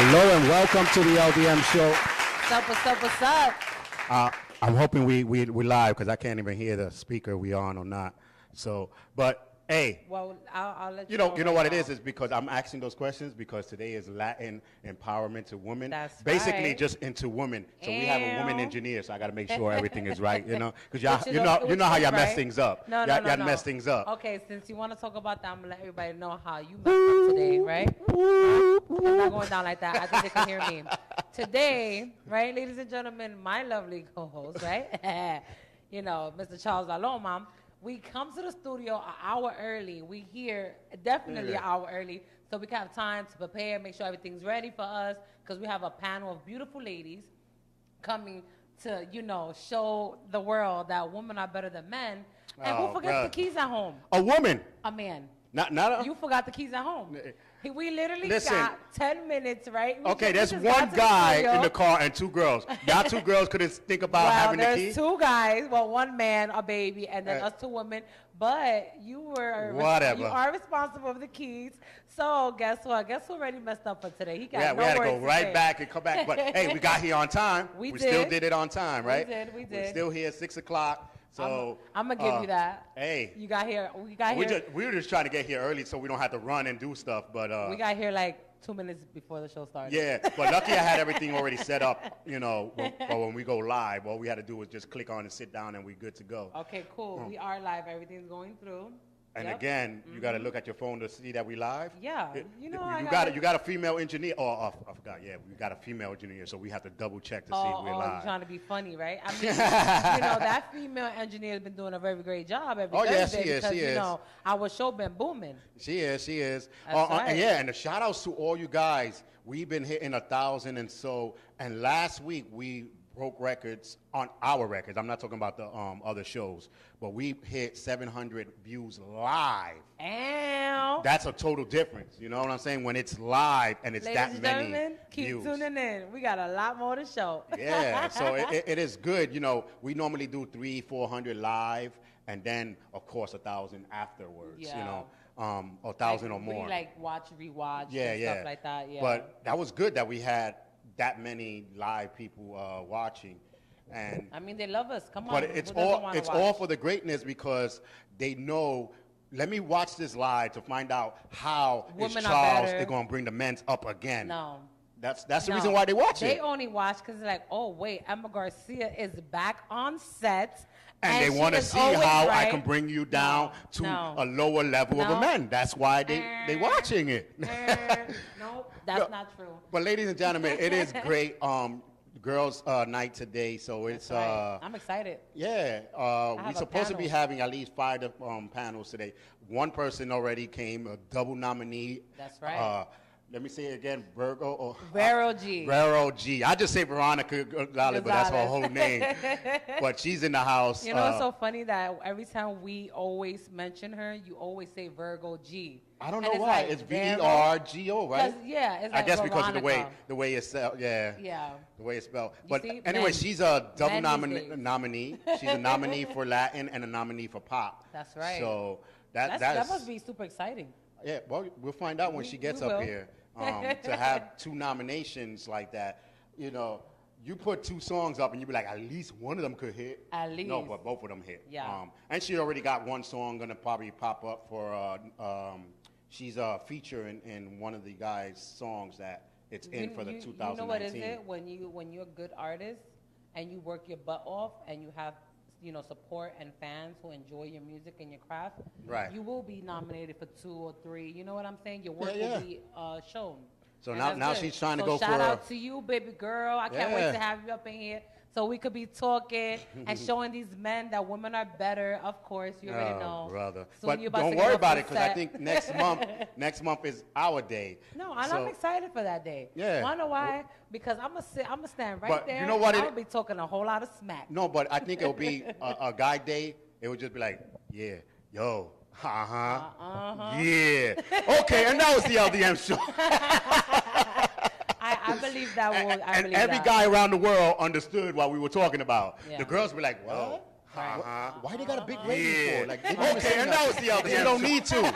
Hello and welcome to the LDM show. What's up, what's up, what's up? I'm hoping we live because I can't even hear the speaker we on or not. So, but hey, Well, I'll let you you know what it is because I'm asking those questions because today is Latin empowerment to women. That's basically right. just into women. So we have a woman Ew. engineer, so I got to make sure everything is right, because Which you know how y'all mess right? things up. No, y'all no. mess things up. Okay, since you want to talk about that, I'm going to let everybody know how you messed up today, right? It's not going down like that. I think they can hear me. Today, right, ladies and gentlemen, my lovely co-host, right? Mr. Charles Laloma. We come to the studio an hour early. We here definitely an hour early so we can have time to prepare, make sure everything's ready for us because we have a panel of beautiful ladies coming to, show the world that women are better than men. And who forgets the keys at home? A woman. A man. Not a... You forgot the keys at home. We literally Listen. got 10 minutes, right? Okay, there's one guy in the car and two girls. Y'all two girls couldn't think about having the key? There's two guys, one man, a baby, and then us two women. But you are responsible for the keys. So guess what? Guess who already messed up for today? He got we had to go right back and come back. But hey, we got here on time. We still did it on time, right? We did. We're still here at 6 o'clock. So I'm gonna give you that. Hey, you got here. We were just trying to get here early so we don't have to run and do stuff. But we got here like 2 minutes before the show started. Yeah, but lucky I had everything already set up. But when we go live, all we had to do was just click on and sit down, and we're good to go. Okay, cool. We are live. Everything's going through. And again, you got to look at your phone to see that we live. Yeah, you got a female engineer. Oh, I forgot. Yeah, we got a female engineer, so we have to double check to see if we're live. You're trying to be funny, right? I mean, that female engineer has been doing a very great job every Thursday she is. Our show been booming. She is. Right. And the shout outs to all you guys. We've been hitting 1,000 and so. And last week we broke records on our records. I'm not talking about the other shows, but we hit 700 views live. Ow. That's a total difference. You know what I'm saying? When it's live and it's Ladies that many gentlemen, keep views. tuning in. We got a lot more to show. Yeah, so it is good. We normally do 300-400 live, and then of course 1,000 afterwards. Yeah. 1,000 or more. We rewatch, yeah, stuff like that. Yeah. But that was good that we had that many live people watching, and I mean they love us. Come on. But it's all for the greatness because they know. Let me watch this live to find out how Charles is going to bring the men's up again. No. That's the reason why they watch it. They only watch because they're like, oh wait, Emma Garcia is back on set. And they want to see how I can bring you down to a lower level of a man. That's why they watching it. Nope, that's not true. But ladies and gentlemen, it is great girls' night today. So it's I'm excited. Yeah, we're supposed to be having at least 5 panels today. One person already came, a double nominee. That's right. Let me say it again, Vero G. Vero G. I just say Veronica Gonzalez, but that's her whole name. But she's in the house. You know, it's so funny that every time we always mention her, you always say Virgo G. I don't know why. It's Vergo, right? Yeah, it's I guess Veronica. Because of the way it's spelled. Yeah. The way it's spelled. But anyway, she's a double nominee. She's a nominee for Latin and a nominee for pop. That's right. So that must be super exciting. Yeah, well, we'll find out when she gets up here. To have 2 nominations like that, you put 2 songs up and you be like, at least one of them could hit. At least. No, but both of them hit. Yeah. And she already got one song gonna probably pop up for. She's a feature in one of the guys' songs that it's in for the 2019. You know what is it when you're a good artist and you work your butt off and you have support and fans who enjoy your music and your craft, right? You will be nominated for 2 or 3. You know what I'm saying? Your work will be shown. So now she's trying to go for. Shout out to you, baby girl. I can't wait to have you up in here so we could be talking and showing these men that women are better. Of course, you already know, brother. Soon but don't worry about it because I think next month is our day. No, and I'm excited for that day. Yeah. Wanna know why? Because I'm gonna stand right there. You know what? I'm gonna be talking a whole lot of smack. No, but I think it'll be a guy day. It would just be like, yeah, yo, yeah. Okay, and that was the LDM show. I believe that will. And every guy around the world understood what we were talking about. Yeah. The girls were like, "What? Right. Why they got a big rating for?" Like, okay, and that was the LDM. You don't need to.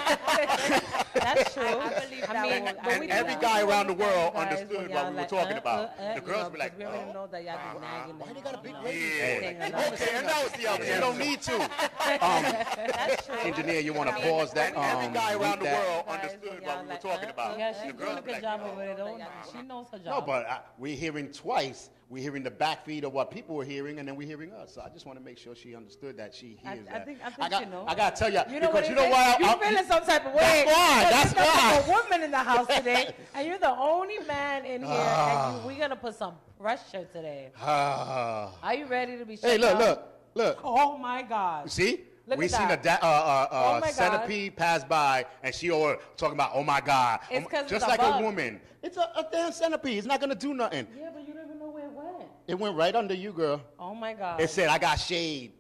That's true. I believe that. And every guy around the world understood what we were talking about. The girls be like, we already know that y'all be nagging. why they got a big rating? Okay, announce the other. You don't need to. That's true. Engineer, you want to pause that? Every guy around the world Guys, understood when what y'all we were talking about. Yeah, The she's girls doing a be good like, job over it. She knows her job. No, but we're hearing twice. We're hearing the backfeed of what people were hearing, and then we're hearing us. So I just want to make sure she understood that she hears I that. think I she knows. got to tell you, You know because what you know why? You're feeling some type of way. That's why. There's a woman in the house today, and you're the only man in here, and we're going to put some pressure today. Are you ready to be shut Hey, down? look. Oh, my God. See? Look We at seen that. a my centipede pass by, and she all talking about, oh my God. It's 'cause just it's a like bug. a woman. It's a damn centipede. It's not going to do nothing. Yeah, but you don't even know where it went. It went right under you, girl. Oh, my God. It said, I got shade.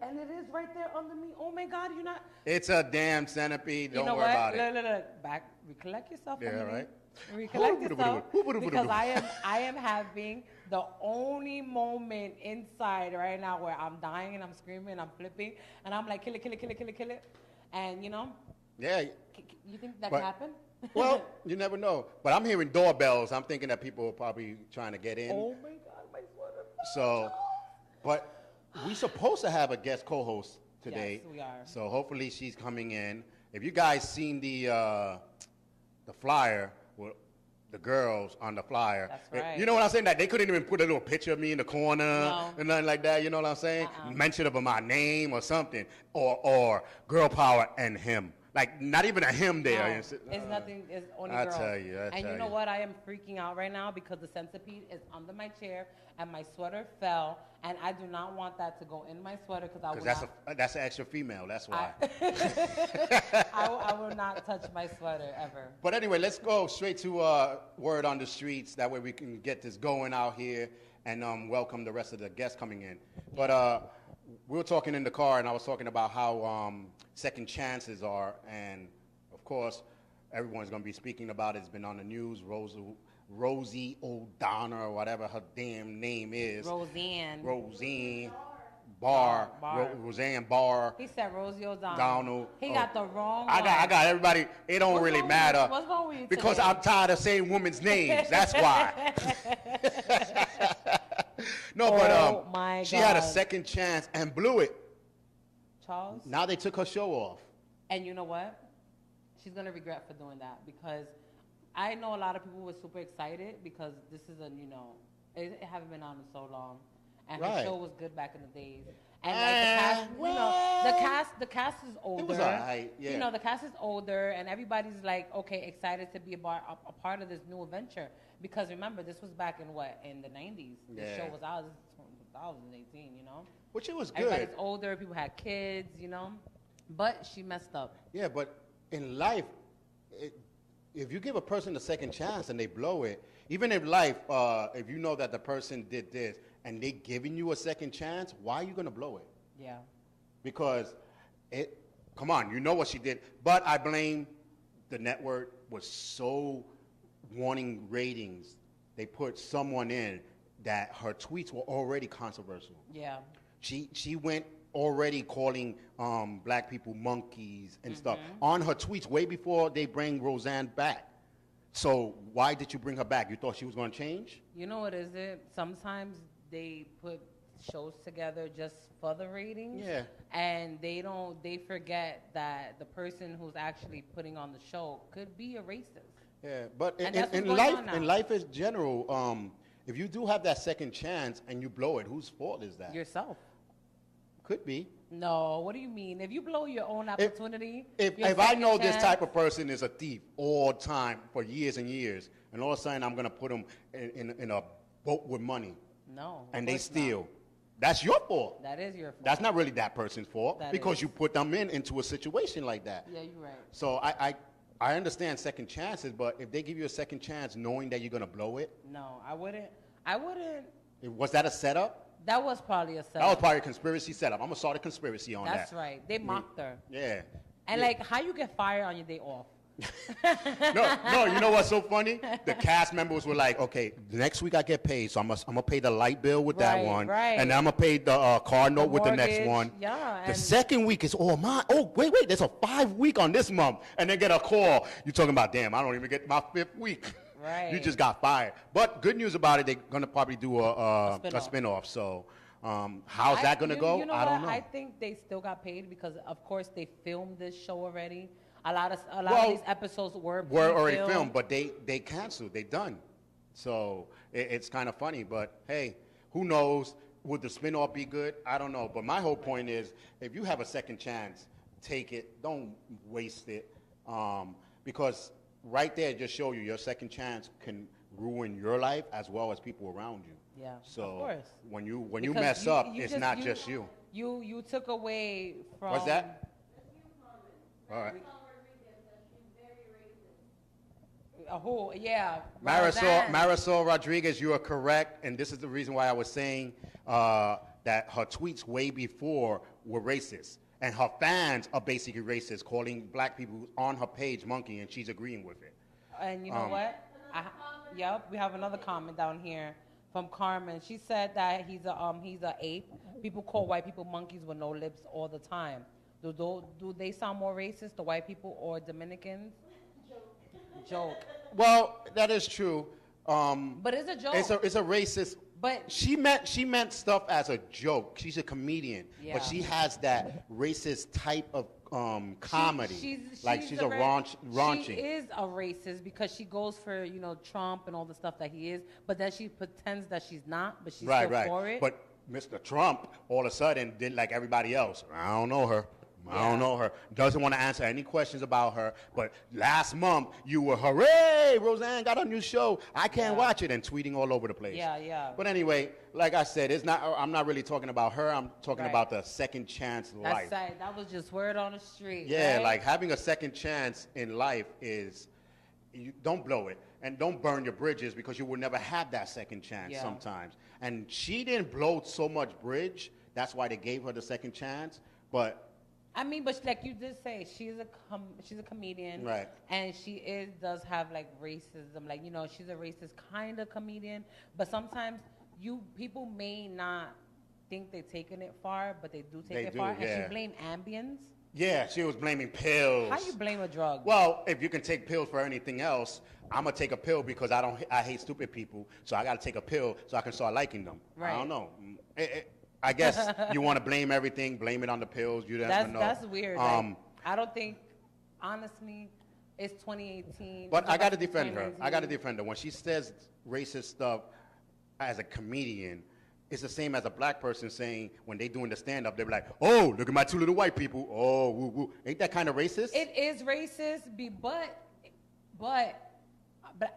And it is right there under me. Oh, my God, you're not. It's a damn centipede. Don't You know worry what? about it. Look. Back. Recollect yourself. Yeah, Emily. right. Recollect yourself. Because I am having the only moment inside right now where I'm dying and I'm screaming, I'm flipping, and I'm like, kill it. And, you know, Yeah. you think that But- can happen? Well, you never know. But I'm hearing doorbells. I'm thinking that people are probably trying to get in. Oh, my God, my sweater. So, but we supposed to have a guest co-host today. Yes, we are. So hopefully she's coming in. If you guys seen the flyer with the girls on the flyer, That's right. You know what I'm saying? That they couldn't even put a little picture of me in the corner No. and nothing like that. You know what I'm saying? Mention of my name or something, or girl power and him. Like not even a him there. No, it's nothing. It's only I girls. tell you, and you know what? I am freaking out right now because the centipede is under my chair and my sweater fell, and I do not want that to go in my sweater because I will not. That's an extra female. That's why. I will not touch my sweater ever. But anyway, let's go straight to word on the streets. That way we can get this going out here and welcome the rest of the guests coming in. But we were talking in the car, and I was talking about how second chances are. And, of course, everyone's going to be speaking about it. It's been on the news. Rosie O'Donnell, or whatever her damn name is. Roseanne Barr. Barr. Roseanne Barr. He said Rosie O'Donnell. Donald. He got the wrong one. I got everybody. It don't really matter. What's wrong with you Because today? I'm tired of saying women's names. That's why. No, but my she had a God. second chance and blew it. Charles. Now they took her show off. And you know what? She's going to regret for doing that because I know a lot of people were super excited because this is it haven't been on in so long. And Right. her show was good back in the days. And like the cast is older. It was all right, yeah. You know, the cast is older and everybody's like, okay, excited to be a part of this new adventure. Because remember, this was back in the 90s. The Yeah. show was out, this is 2018, you know? Which it was good. Everybody's older, people had kids, you know? But she messed up. Yeah, but in life, if you give a person a second chance and they blow it, even in life, if you know that the person did this and they giving you a second chance, why are you going to blow it? Yeah. Because come on, you know what she did. But I blame the network was so wanting ratings. They put someone in that her tweets were already controversial. Yeah. She went already calling black people monkeys and stuff on her tweets way before they bring Roseanne back. So why did you bring her back? You thought she was going to change? You know what is it? Sometimes they put shows together just for the ratings. Yeah. And they forget that the person who's actually putting on the show could be a racist. Yeah, but And that's in what's going on now. in life in general, if you do have that second chance and you blow it, whose fault is that? Yourself. Could be. No, what do you mean? If you blow your own opportunity, If I know this type of person is a thief all time for years and years, and all of a sudden I'm going to put them in a boat with money, no, and they course steal, not. that's your fault. That is your fault. That's not really that person's fault That because is. you put them into a situation like that. Yeah, you're right. So I understand second chances, but if they give you a second chance knowing that you're going to blow it, No, I wouldn't. was that a setup? That was probably a setup. That was probably a conspiracy setup. I'm going to start a conspiracy on That's that. right. They mocked her. Yeah. And Yeah. like, how you get fired on your day off? No, you know what's so funny? The cast members were like, okay, next week I get paid, so I'm gonna pay the light bill with that one, and then I'm gonna pay the car note with the next one. Yeah. The second week is all mine. Oh, wait, there's a 5 week on this month, and then get a call. You're talking about, damn, I don't even get my 5th week. Right. You just got fired. But good news about it, they're gonna probably do a spinoff. So how's that gonna go? You know I don't know. I think they still got paid because, of course, they filmed this show already. A lot of these episodes were already filmed, but they canceled. They done. So it's kind of funny. But hey, who knows? Would the spinoff be good? I don't know. But my whole point is, if you have a second chance, take it. Don't waste it, because right there just show you your second chance can ruin your life as well as people around you. Yeah. So of course. when you mess up, it's not just you. You took away from. What's that? All right. Who? Yeah. Marisol Rodriguez, you are correct, and this is the reason why I was saying that her tweets way before were racist, and her fans are basically racist, calling black people on her page monkey, and she's agreeing with it. And you know what? Yep, we have another comment down here from Carmen. She said that he's a ape. People call white people monkeys with no lips all the time. Do they sound more racist, the white people or Dominicans? Joke. Well, that is true. But it's a joke. It's a racist. But she meant stuff as a joke. She's a comedian, but she has that racist type of comedy. She's a raunchy. She is a racist because she goes for Trump and all the stuff that he is, but then she pretends that she's not, but she's still for it. But Mr. Trump all of a sudden did like everybody else. I don't know her. I don't know her. Doesn't want to answer any questions about her. But last month, you were, hooray, Roseanne got a new show. I can't watch it, and tweeting all over the place. Yeah. But anyway, like I said, I'm not really talking about her. I'm talking about the second chance life. That was just word on the street. Yeah, right? like having a second chance in life is, you don't blow it. And don't burn your bridges because you will never have that second chance sometimes. And she didn't blow so much bridge. That's why they gave her the second chance. But like you did say, she's a comedian, right? And she does have like racism, like she's a racist kind of comedian. But sometimes people may not think they're taking it far, but they do take it far. And she blamed Ambience. Yeah, she was blaming pills. How you blame a drug? Well, if you can take pills for anything else, I'm gonna take a pill because I hate stupid people, so I gotta take a pill so I can start liking them. Right. I don't know. I guess you want to blame everything, blame it on the pills. You don't know. That's weird. I don't think, honestly, it's 2018. But I got to defend her. When she says racist stuff as a comedian, it's the same as a black person saying when they doing the stand-up, they're like, oh, look at my 2 little white people. Oh, woo, woo. Ain't that kind of racist? It is racist, but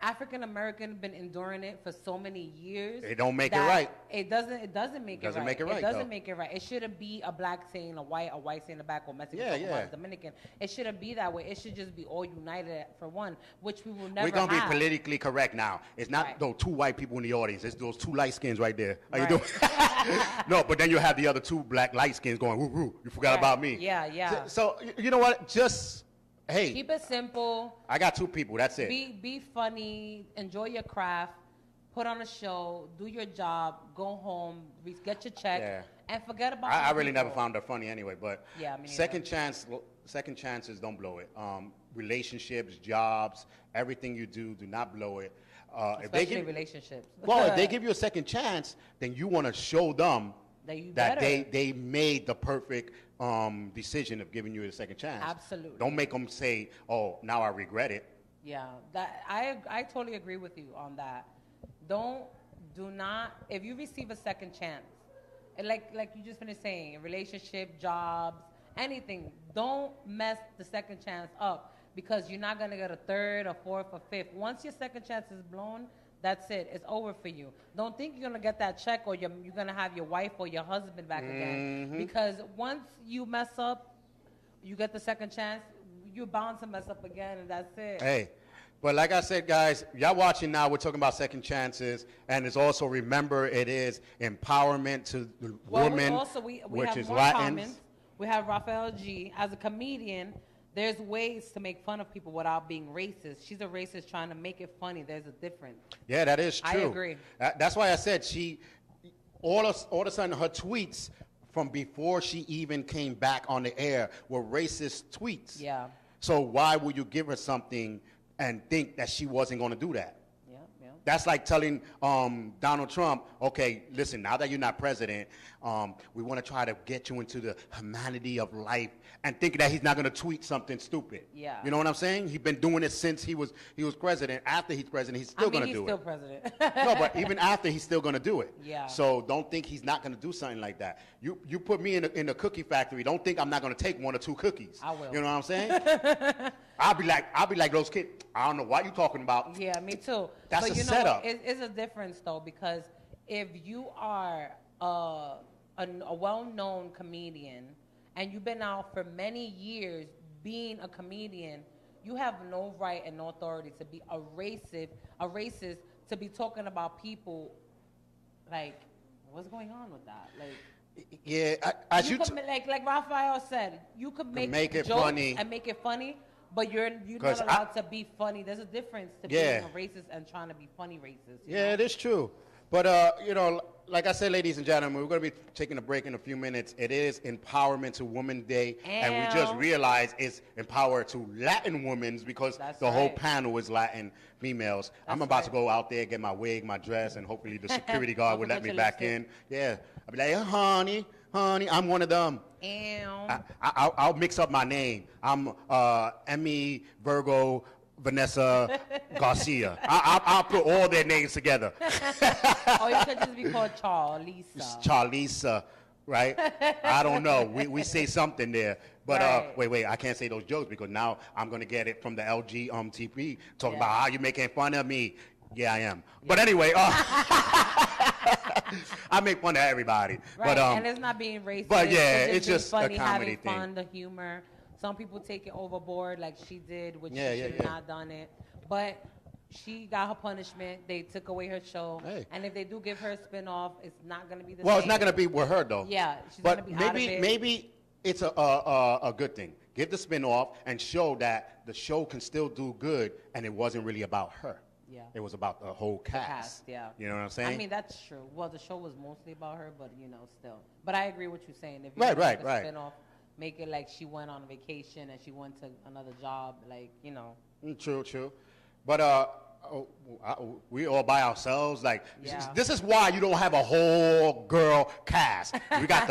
African American been enduring it for so many years. It don't make it right. It doesn't make it right. It doesn't make it right. It shouldn't be a black saying a white saying a black, or Mexican talking about a Dominican. It shouldn't be that way. It should just be all united for one, which we will never. We're gonna be politically correct now. It's not those 2 white people in the audience. It's those 2 light skins right there. How you doing? No, but then you have the other 2 black light skins going, woo, woo. You forgot about me. Yeah. So you know what? Just. Hey, keep it simple. I got 2 people. That's it. Be funny. Enjoy your craft. Put on a show. Do your job. Go home. Get your check. And forget about. I really never found her funny anyway. But me second chances don't blow it. Relationships, jobs, everything you do not blow it. Especially relationships. Well, if they give you a second chance, then you want to show them that they made the perfect decision of giving you a second chance. Absolutely. Don't make them say, "Oh, now I regret it." Yeah, I totally agree with you on that. Do not if you receive a second chance, and like you just finished saying, relationship, jobs, anything. Don't mess the second chance up because you're not gonna get a third, or fourth, or fifth. Once your second chance is blown, that's it. It's over for you. Don't think you're going to get that check or you're going to have your wife or your husband back again. Because once you mess up, you get the second chance, you're bound to mess up again, and that's it. Hey, but like I said, guys, y'all watching now, we're talking about second chances. And it's also, remember, it is empowerment to the woman, we which have is more Latin. comments. We have Raphael G. As a comedian, there's ways to make fun of people without being racist. She's a racist trying to make it funny. There's a difference. Yeah, that is true. I agree. That's why I said all of a sudden her tweets from before she even came back on the air were racist tweets. Yeah. So why would you give her something and think that she wasn't going to do that? Yeah. That's like telling Donald Trump, okay, listen, now that you're not president, we want to try to get you into the humanity of life, and thinking that he's not going to tweet something stupid. Yeah. You know what I'm saying? He's been doing it since he was president. After he's president, he's still going to do it. He's still president. No, but even after, he's still going to do it. Yeah. So don't think he's not going to do something like that. You put me in the cookie factory. Don't think I'm not going to take 1 or 2 cookies. I will. You know what I'm saying? I'll be like those kids. I don't know what you're talking about. Yeah, me too. That's but a setup. It's a difference though, because if you are a well-known comedian and you've been out for many years being a comedian, you have no right and no authority to be a racist to be talking about people. Like, what's going on with that? Like, yeah, like Raphael said, you could make it jokes funny and make it funny, but you're not allowed to be funny. There's a difference to being a racist and trying to be funny racist. Yeah, it is true. But, like I said, ladies and gentlemen, we're going to be taking a break in a few minutes. It is Empowerment to Women Day, and we just realized it's Empower to Latin Women because the whole panel is Latin females. I'm about to go out there, get my wig, my dress, and hopefully the security guard will let me back in. Yeah. I'll be like, honey, I'm one of them. I'll mix up my name. I'm Emy, Virgo, Vanessa, Garcia. I'll put all their names together. Or you could just be called Charlisa, right? I don't know. We say something there. But right. Wait, I can't say those jokes because now I'm going to get it from the LG talking about how you making fun of me. Yeah, I am. Yeah. But anyway, I make fun of everybody. Right, and it's not being racist. But yeah, it's just just funny, a comedy having fun, the humor. Some people take it overboard like she did, which she should have not done it. But she got her punishment. They took away her show. Hey. And if they do give her a spinoff, it's not going to be the same. Well, it's not going to be with her, though. Yeah, she's going to be out of it. Maybe it's a good thing. Give the spinoff and show that the show can still do good, and it wasn't really about her. Yeah. It was about the whole cast. Yeah. You know what I'm saying? I mean, that's true. Well, the show was mostly about her, but, still. But I agree with you saying. If you right. Spinoff, make it like she went on vacation and she went to another job, True. But we all by ourselves. Like, this is why you don't have a whole girl cast. We got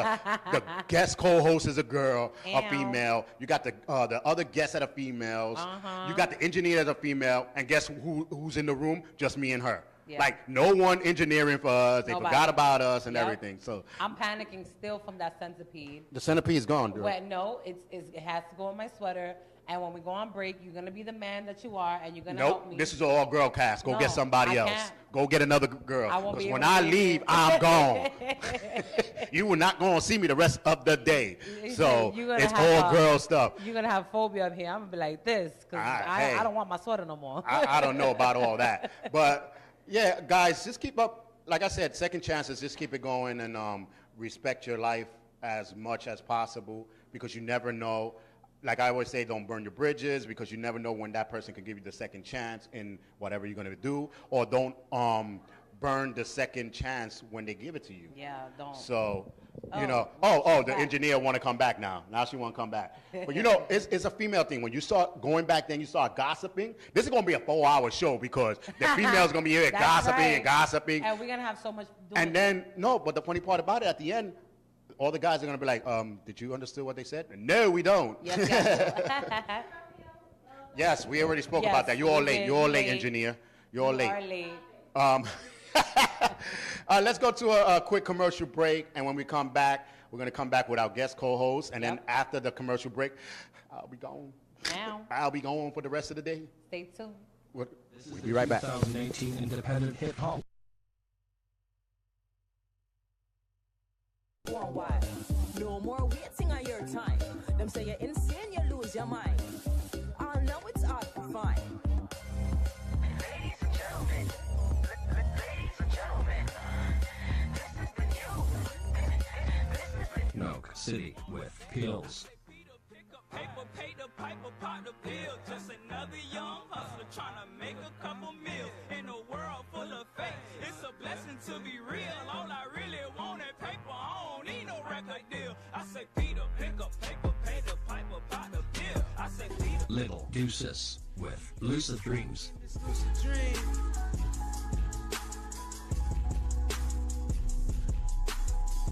the guest co-host is a girl, a female. You got the other guests that are females. You got the engineer as a female. And guess who's in the room? Just me and her. Yeah. Like, no one engineering for us. They forgot about us and everything. So I'm panicking still from that centipede. The centipede is gone, girl. Well, no, it has to go in my sweater. And when we go on break, you're going to be the man that you are, and you're going to help me. This is all girl cast. Go get somebody else. Go get another girl. Because when I leave, I'm gone. You will not going to see me the rest of the day. So it's all girl stuff. You're going to have phobia up here. I'm going to be like this because I don't want my sweater no more. I don't know about all that. But, yeah, guys, just keep up. Like I said, second chances, just keep it going and respect your life as much as possible because you never know. Like I always say, don't burn your bridges because you never know when that person can give you the second chance in whatever you're going to do. Or don't burn the second chance when they give it to you. Yeah, don't. So, the engineer want to come back now. Now she want to come back. But, it's a female thing. When you start going back then, you start gossiping. This is going to be a 4-hour show because the female's going to be here gossiping and gossiping. And we're going to have so much And then, but the funny part about it, at the end, all the guys are going to be like, did you understand what they said? No, we don't. Yes, yes, we already spoke about that. You're all late. You're all late, engineer. You're all late. Let's go to a quick commercial break. And when we come back, we're going to come back with our guest co-host. And then after the commercial break, I'll be gone. I'll be gone for the rest of the day. Stay tuned. We'll be right back. 2018 Independent Hip Hop. No more waiting on your time. Them say you're insane, you lose your mind. I know it's hard to find. Ladies and gentlemen, Nook City with Pills. piper, pop the pill. Just another young hustler trying to make a couple meals in a world full of fake. It's a blessing to be real. All I really want is paper. I don't need no record deal. I say Peter, pick up paper, pay the piper, pop the pill. I say Peter. Little Deuces with Lucid Dreams. Lucid Dreams.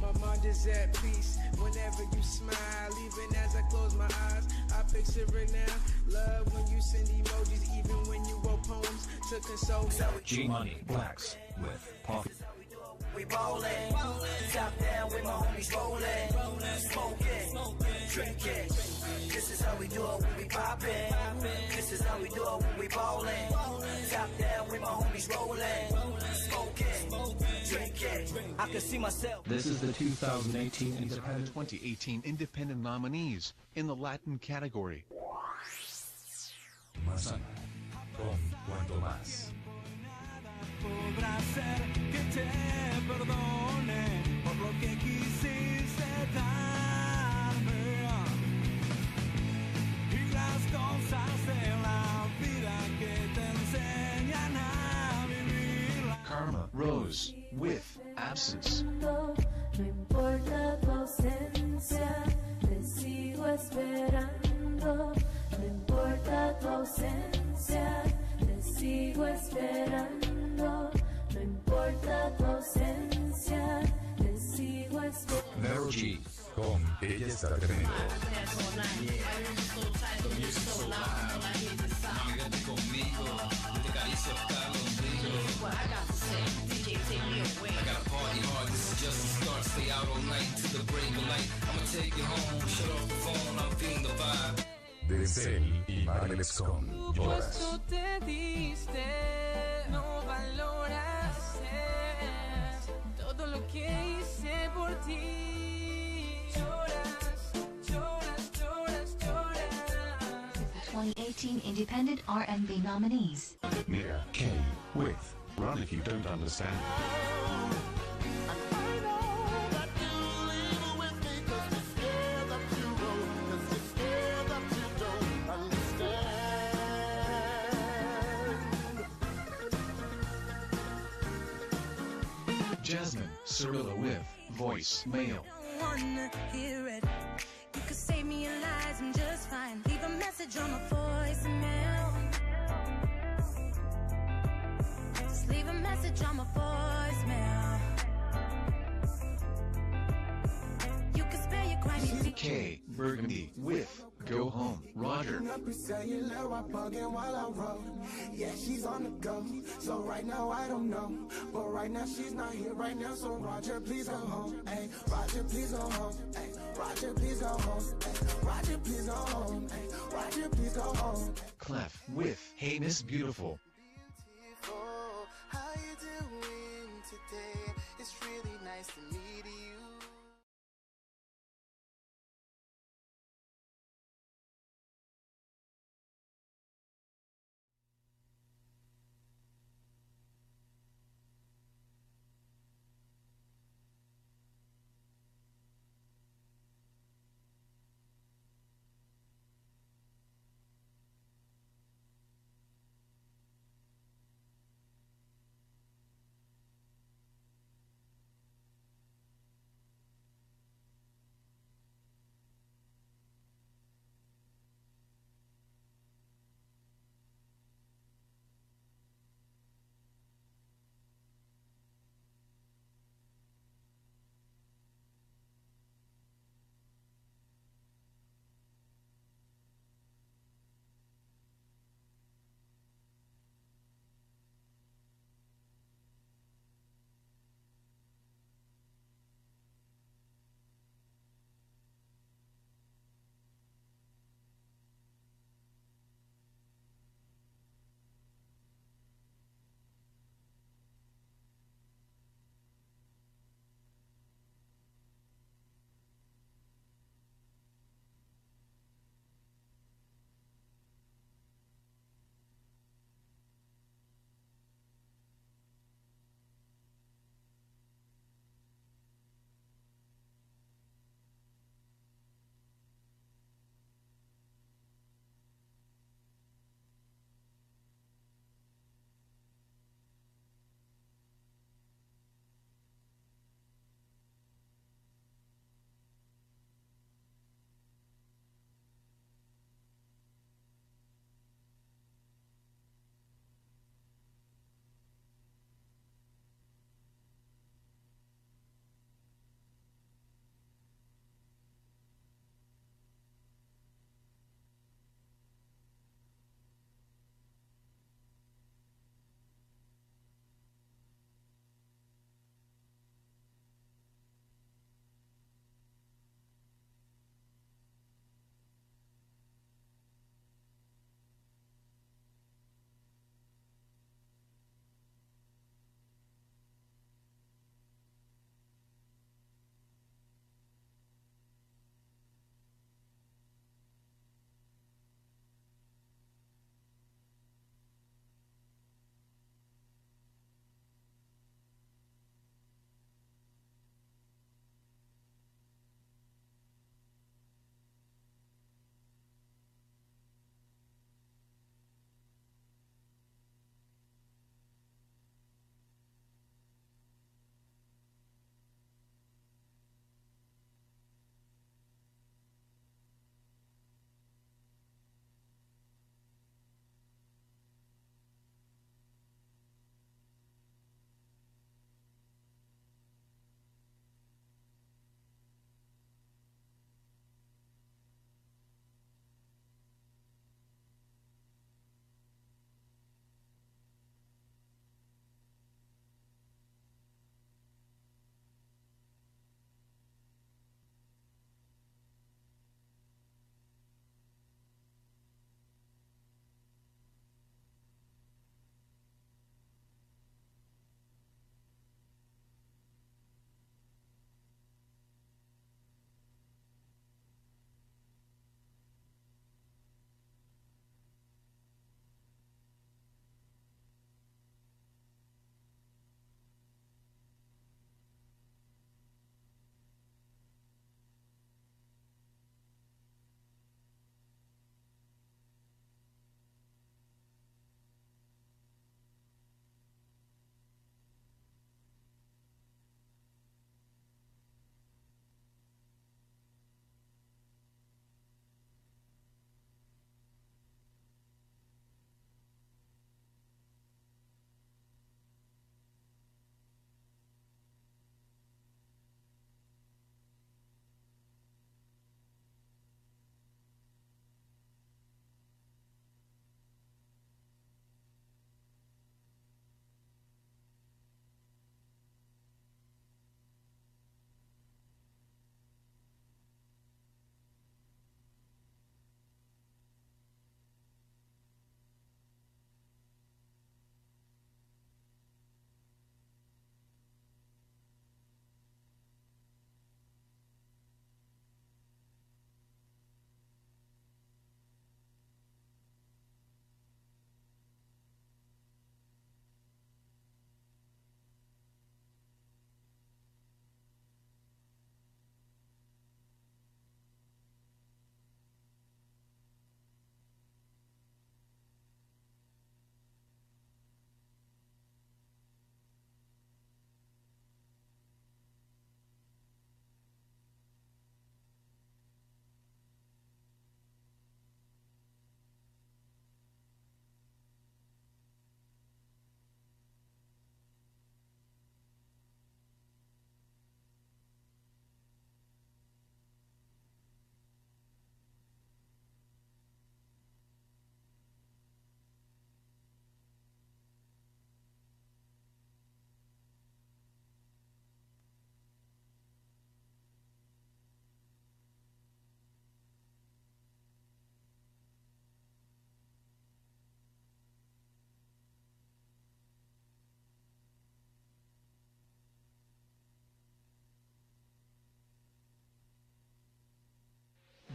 My mind is at peace whenever you smile. Even as I close my eyes, I picture it now. Love when you send emojis, even when you wrote poems to console me. G Money Blacks with Puff. We ballin', top down with my homies rollin', smoking, drinking. This is how we do it when we poppin'. This is how we do it when we ballin'. Top down with my homies rollin', smoking, drinking. I can see myself. This is the 2018 Independent 2018 Independent nominees in the Latin category. Manzana con Cuanto Más. Podrá ser que te perdone por lo que quisiste darme y las cosas de la vida que te enseñan a vivir. Karma Rose with Absence. No importa tu ausencia, te sigo esperando. No importa tu ausencia, te sigo esperando. No importa tu ausencia, te sigo esperando. Vero G con Ella está tremendo. I got a party hard, this is just the start. Stay out all night to the break of light. I'ma take you home, shut off the phone, I'm feeling the vibe. Denzel y Marilex con Lloras. Puesto te diste, no valoras todo lo que hice por ti. Lloras, lloras, lloras, lloras. 2018 Independent R&B nominees. Mira K with Run If You Don't Understand. Jasmine Cirillo with Voicemail. Don't wanna hear it. You could save me your lies, I'm just fine. Leave a message on my voicemail. Just leave a message on my voicemail. You can spare your crime. K Burgundy with Go Home. Roger. Yeah, she's on the go. So right now I don't know, but right now she's not here right now. So Roger, please go home. Hey, Roger, please go home. Hey, Roger, please go home. Hey, Roger, please go home. Hey, Roger, please go home. Clef with Hey Miss Beautiful. How you doing today? It's really nice to meet you.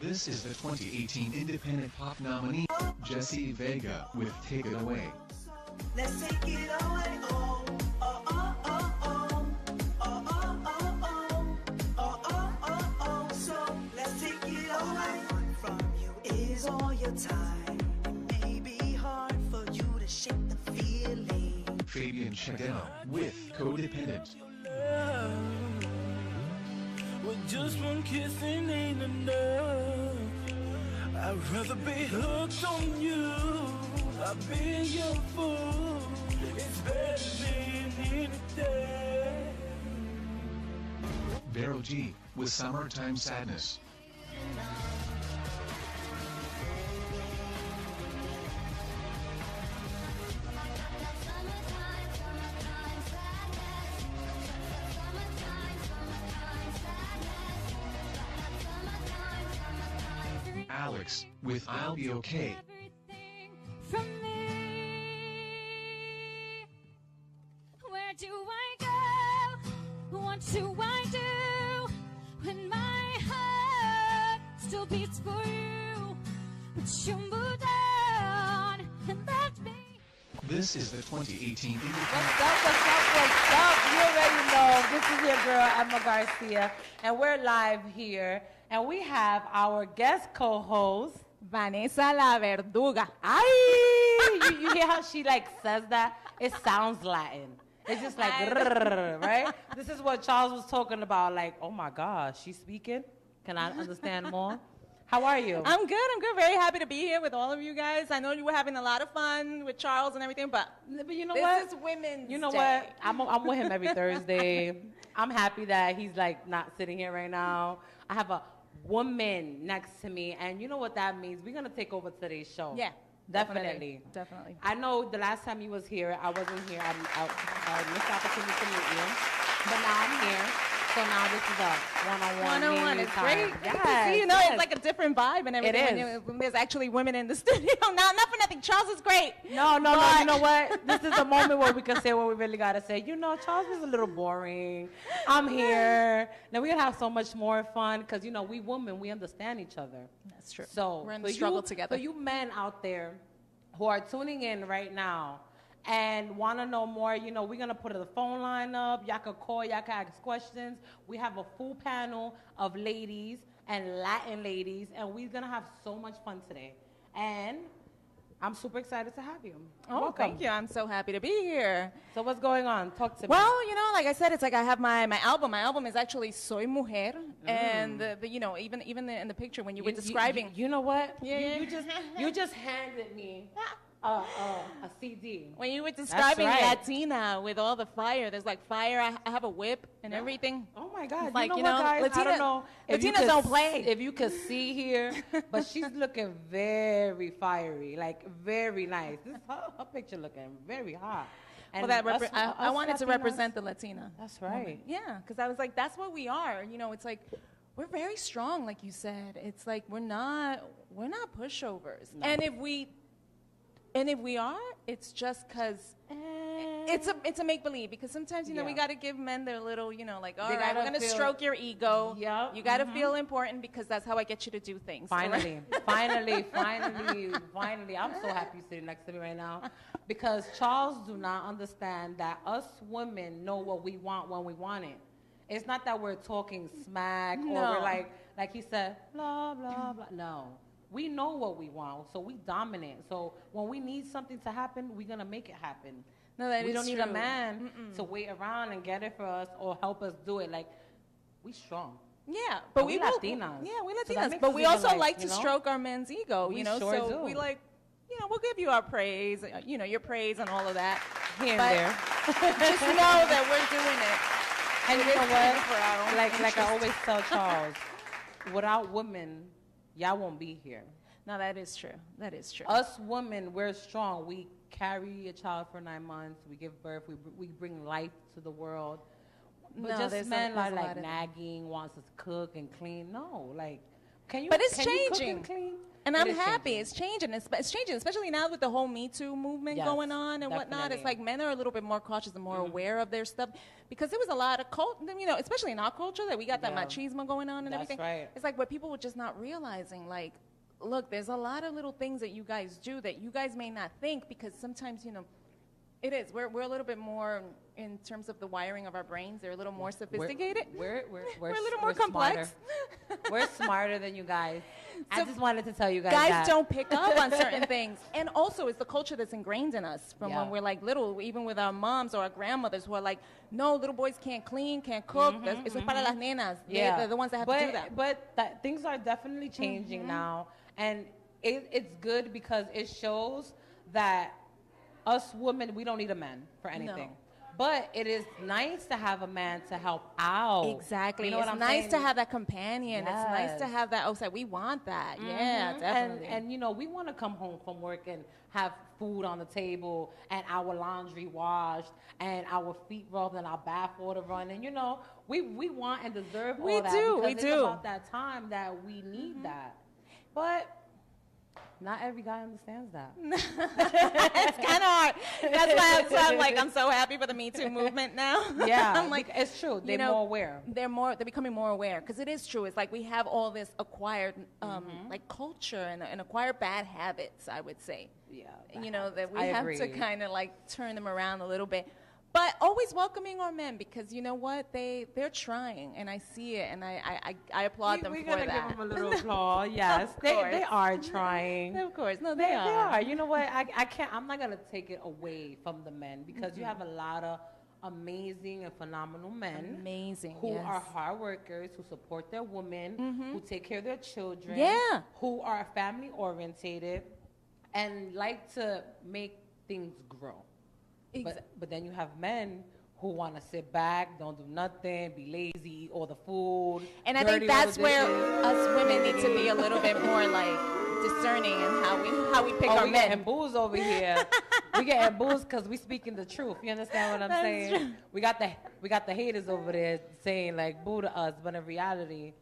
This is the 2018 Independent Pop nominee, Jessie Vega with Take It Away. Let's take it away. Oh, oh, oh, oh, oh. Oh, oh, oh, oh. Oh, oh, oh, oh. So let's take it away. From you is all your time. It may be hard for you to shake the feeling. Fabian Chadell with Codependent. Well, just one kissing ain't enough. I'd rather be hooked on you. I've been your fool. It's better than anything. Vero G with Summertime Sadness. Alex with I'll Be Okay. From me, where do I go? What do I do when my heart still beats for you? But you moved on and left me. This is the 2018 Independent. What's up? You already know. This is your girl, Emma Garcia, and we're live here. And we have our guest co-host, Vanessa la Verduga. Ay! you hear how she like says that? It sounds Latin. It's just like, right? This is what Charles was talking about. Like, oh my gosh, she's speaking? Can I understand more? How are you? I'm good. Very happy to be here with all of you guys. I know you were having a lot of fun with Charles and everything, but you know this what? is Women's You know Day. what? I'm with him every Thursday. I'm happy that he's like not sitting here right now. I have a woman next to me, and you know what that means. We're gonna take over today's show. Yeah, definitely. I know the last time you was here, I wasn't here. I missed the opportunity to meet you, but now I'm here. So now this is a one-on-one. It's time. great. Yes, To see, yes. it's like a different vibe and everything. It is. When there's actually women in the studio. Now, not for nothing. Charles is great. No. You know what? This is the moment where we can say what we really gotta say. You know, Charles was a little boring. I'm here. Now we're gonna have so much more fun because you know we women, we understand each other. That's true. So we're in the struggle together. For you men out there who are tuning in right now and want to know more, you know, we're going to put the phone line up. Y'all can call, y'all can ask questions. We have a full panel of ladies and Latin ladies, and we're going to have so much fun today. And I'm super excited to have you. Oh, Welcome. thank you. I'm so happy to be here. So what's going on? Talk to me. Well, you know, like I said, it's like I have my album. My album is actually Soy Mujer. And, you know, even in the picture when you were describing. You know what? Yeah. You just handed me a CD. When you were describing right. Latina with all the fire, there's like fire. I have a whip and everything. Oh my God! It's like, you know what, guys? I don't know if you Latinas could don't play. If you could see here, but she's looking very fiery, like very nice. Her picture looking very hot. And well, I wanted to represent the Latina. That's right. Yeah, because I was like, that's what we are. You know, it's like we're very strong, like you said. It's like we're not pushovers. No. And if we are, it's just because it's a make-believe. Because sometimes, you know, we got to give men their little, you know, like, all right, we're going to stroke your ego. Yep. You got to feel important because that's how I get you to do things. Finally. Finally. I'm so happy you're sitting next to me right now. Because Charles do not understand that us women know what we want when we want it. It's not that we're talking smack or we're like he said, blah, blah, blah. No. We know what we want, so we dominant. So when we need something to happen, we're going to make it happen. No, that we is don't need true. a man to wait around and get it for us or help us do it. Like, we strong. Yeah, but we Latinas. Yeah, we So Latinas. that but makes we us also even, like to you know? stroke our men's ego, We you know? sure so do. we like, you know, we'll give you our praise, you know, your praise and all of that. Here and But there. just know that we're doing it. And you know what? what? Like I always tell Charles, without women, y'all won't be here. No, that is true. That is true. Us women, we're strong. We carry a child for 9 months. We give birth. We bring life to the world. But No, just there's men a are lot like of- nagging, wants us to cook and clean. No, like, can you? But it's can you cook changing. and clean? And I'm happy. It's changing. It's changing, especially now with the whole Me Too movement going on and whatnot. It's like men are a little bit more cautious and more aware of their stuff because there was a lot of especially in our culture that we got that machismo going on and everything. Right. It's like what people were just not realizing, like, look, there's a lot of little things that you guys do that you guys may not think because sometimes, it is. We're a little bit more in terms of the wiring of our brains. They're a little more sophisticated. We're a little more complex. We're smarter than you guys. So I just wanted to tell you guys that. Don't pick up on certain things. And also, it's the culture that's ingrained in us from when we're like little, even with our moms or our grandmothers who are like, no, little boys can't clean, can't cook. Eso es para las nenas. They're the ones that have to do that. But things are definitely changing now. And it's good because it shows that us women, we don't need a man for anything. No. But it is nice to have a man to help out. Exactly. You know it's nice to have that companion. Yes. It's nice to have that outside. We want that. Yeah, definitely. And we want to come home from work and have food on the table and our laundry washed and our feet rubbed and our bath water running. We want and deserve all that. We do. It's about that time that we need that. But not every guy understands that. It's kind of hard. That's why I'm like, I'm so happy for the Me Too movement now. Yeah, I'm like, it's true. They're more aware. They're becoming more aware because it is true. It's like we have all this acquired like culture and acquired bad habits, I would say. Yeah. That we have to kind of like turn them around a little bit. But always welcoming our men because you know what? They're trying, and I see it, and I applaud them for that. We're going to give them a little applause, yes. They are trying. Of course. No, they are. You know what? I'm not going to take it away from the men because you have a lot of amazing and phenomenal men. Who are hard workers, who support their women, who take care of their children. Yeah. Who are family orientated and like to make things grow. But then you have men who want to sit back, don't do nothing, be lazy, eat all the food. And I think that's where us women need to be a little bit more like discerning in how we pick our men. We getting booze over here. We getting booze because we speaking the truth. You understand what I'm saying? True. We got the haters over there saying like boo to us, but in reality,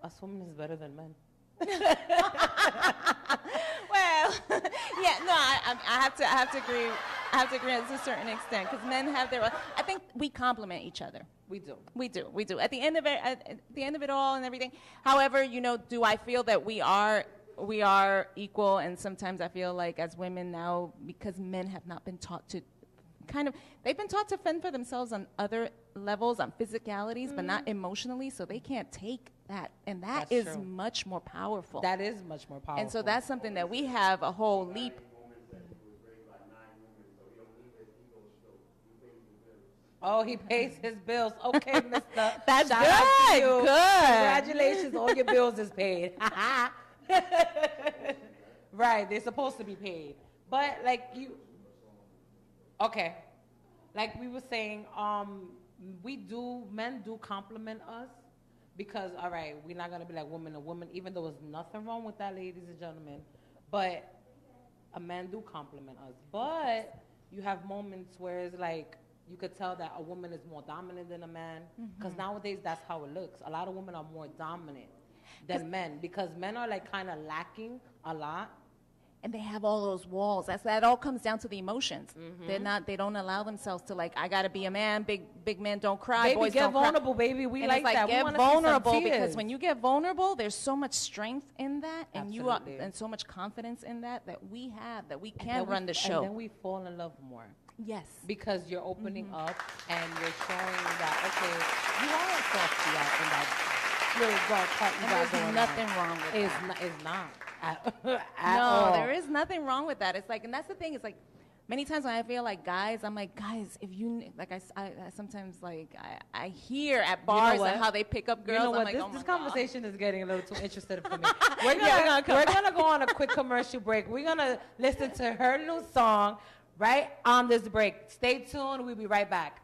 us women is better than men. Well, yeah, no, I have to agree. I have to agree to a certain extent because men have their. I think we complement each other. We do. At the end of it all and everything. However, do I feel that we are equal? And sometimes I feel like as women now, because men have not been taught to. They've been taught to fend for themselves on other levels, on physicalities, but not emotionally, so they can't take that. And that's is true. Much more powerful. That is much more powerful. And so that's something that we have a whole leap. Oh, he pays his bills. Okay, mister. That's Shout good. Out to you. Good. Congratulations, all your bills is paid. Right, they're supposed to be paid. But okay, like we were saying, men do compliment us because, all right, we're not going to be like woman to woman, even though there's nothing wrong with that, ladies and gentlemen, but a man do compliment us. But you have moments where it's like, you could tell that a woman is more dominant than a man because nowadays that's how it looks. A lot of women are more dominant than men because men are like kind of lacking a lot. And they have all those walls. That all comes down to the emotions. They don't allow themselves to like, I gotta be a man. Big men don't cry. Baby, boys get don't vulnerable, cry. baby. We and like that. Get we vulnerable see some because when you get vulnerable, there's so much strength in that, and Absolutely. and so much confidence in that we have that we can run the show. And then we fall in love more. Yes. Because you're opening up and you're showing that okay, you are a softy out in that little dark part you got going on. There's nothing wrong with that. It's not. No, there is nothing wrong with that. It's like, and that's the thing. It's like, many times when I feel like guys, I'm like, guys, if you like, I sometimes like I hear at bars and how they pick up girls. You know what? I'm like, this conversation is getting a little too interested for me. We're gonna go on a quick commercial break. We're gonna listen to her new song right on this break. Stay tuned. We'll be right back.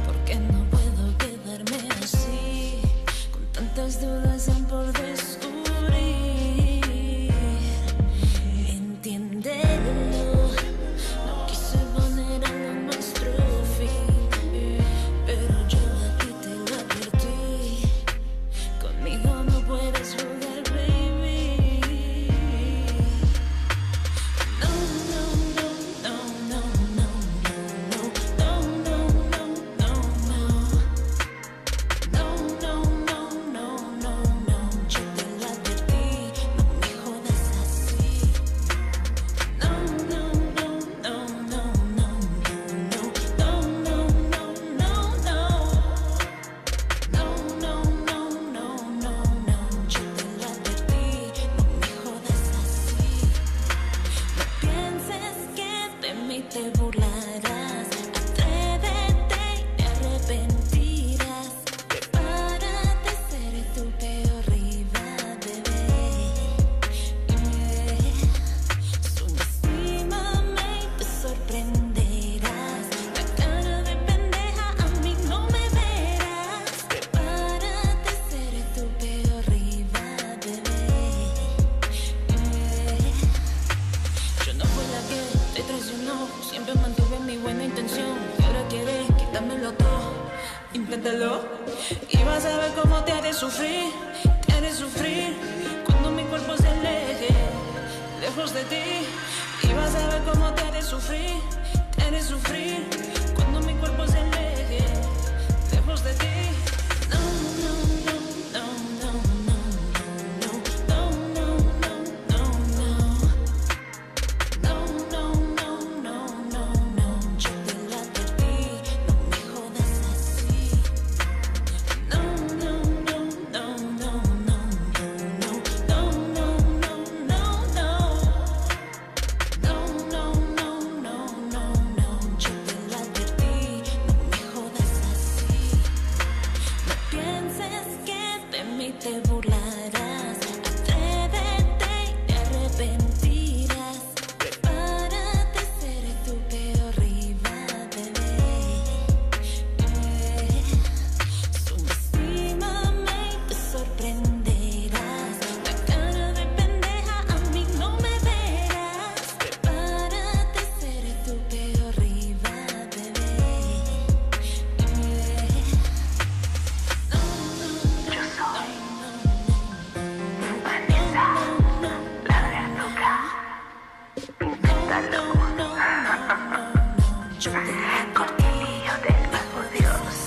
Porque no puedo quedarme así. yo. Y vas a ver cómo te haré sufrir cuando mi cuerpo se aleje lejos de ti. Y vas a ver cómo te haré sufrir cuando mi cuerpo se aleje lejos de ti. No, no, no, no, no, no, no, no, no, no, no, no, no, no, no, yo te la advertí, no me jodas así. No, no, no, no, no, no, no, no, no, no, no, no. No, no, no, no, no, no, yo te la advertí, no me jodas así. No pienses que de mí te burlarás, atrévete y te arrepentirás. Prepárate, seré tu peor rival, bebé. Subestímame y te sorprenderás. La cara de pendeja a mí no me verás. Prepárate, seré tu peor rival, bebé. Yo soy Vanessa, la verduga. Inténtalo. Cortinillo del Bajo Dios.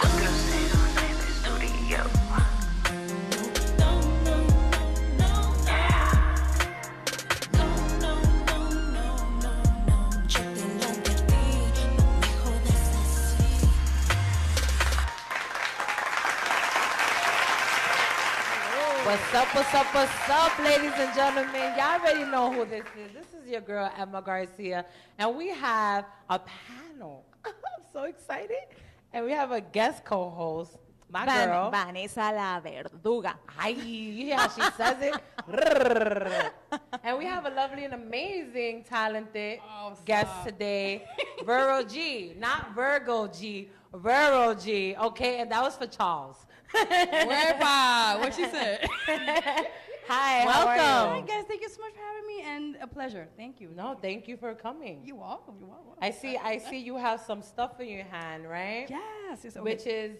409 Studio. Yo te la advertí, no me jodas así. What's up, ladies and gentlemen? Y'all already know who this is. This is your girl, Emma Garcia. And we have a panel. I'm so excited. And we have a guest co-host, my girl. Vanessa la verduga. Hi, you hear how she says it? And we have a lovely and amazing, talented guest today, Vero G. Not Virgo G, Vero G. Okay, and that was for Charles. Wherepa? What she said? Hi, Welcome. how are Hi, you? guys. Thank you so much for having me, and a pleasure. Thank you. No, thank you for coming. You're welcome. You're welcome. I see you have some stuff in your hand, right? Yes. Yes. Okay. Which is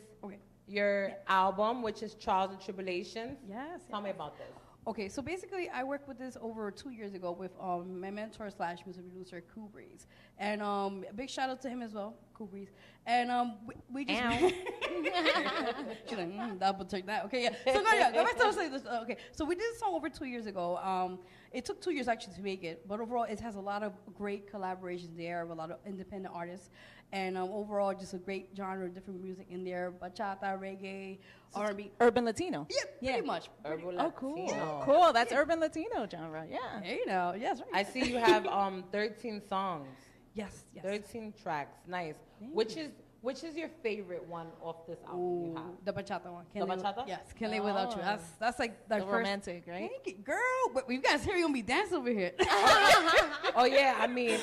your album, which is Trials and Tribulations. Yes. Tell me about this. Okay, so basically, I worked with this over 2 years ago with my mentor / music producer, Cool Breeze, and a big shout out to him as well, Cool Breeze. And we just she's like double check that. Okay, yeah. So go back to this. Okay, so we did this song over 2 years ago. It took 2 years actually to make it, but overall, it has a lot of great collaborations there with a lot of independent artists. And overall, just a great genre of different music in there. Bachata, reggae, R&B. Urban Latino. Yeah, pretty much. Oh, cool. Cool. That's urban Latino genre. Yeah. There you know. Yes, right. I see you have 13 songs. Yes. 13 tracks. Nice. Which is your favorite one off this album you have? The bachata one. The bachata? Yes. Can't Live Without You. That's like the first. Romantic, right? Thank you, girl. But you guys hear you gonna be dancing over here. Oh yeah, I mean,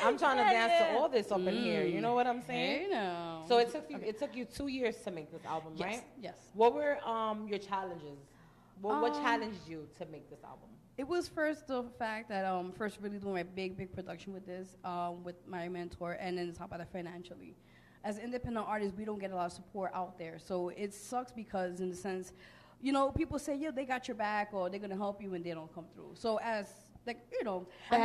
I'm trying to dance to all this up in here. You know what I'm saying? You know. So it took you 2 years to make this album, Yes. right? Yes. What were your challenges? What challenged you to make this album? It was first the fact that first really doing my big production with this with my mentor, and then top of that financially. As independent artists, we don't get a lot of support out there, so it sucks because in the sense, you know, people say, yeah, they got your back or they're gonna help you when they don't come through. So as like, you know, you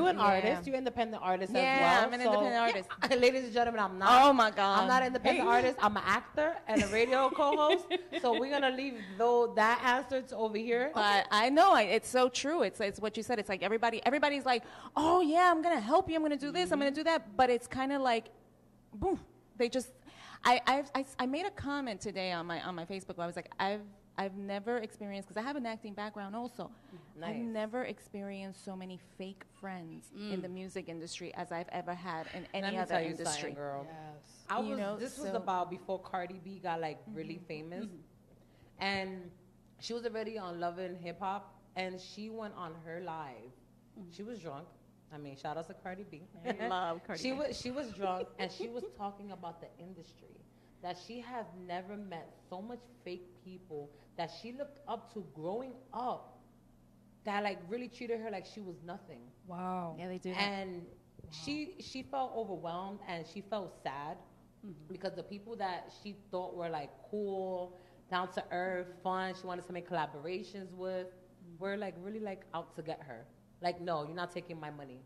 an artist, you independent artist as well. Yeah, I'm an independent artist. Ladies and gentlemen, I'm not. Oh my God. I'm not an independent artist. I'm an actor and a radio co-host. So we're gonna leave that answer to over here. But I know it's so true. It's what you said. It's like everybody's like, oh yeah, I'm gonna help you. I'm gonna do this. I'm gonna do that. But it's kind of like, boom. They just. I made a comment today on my Facebook where I was like, I've never experienced, because I have an acting background also. Nice. I've never experienced so many fake friends in the music industry as I've ever had in any other industry. Girl. Yes. This was about before Cardi B got like really famous, and she was already on Love and Hip Hop, and she went on her live. She was drunk. I mean, shout out to Cardi B. Love Cardi B. She was drunk, and she was talking about the industry, that she has never met so much fake people that she looked up to growing up, that like really treated her like she was nothing. Wow. Yeah, they do. And she felt overwhelmed and she felt sad because the people that she thought were like cool, down to earth, fun, she wanted to make collaborations with, were like really like out to get her. Like, no, you're not taking my money.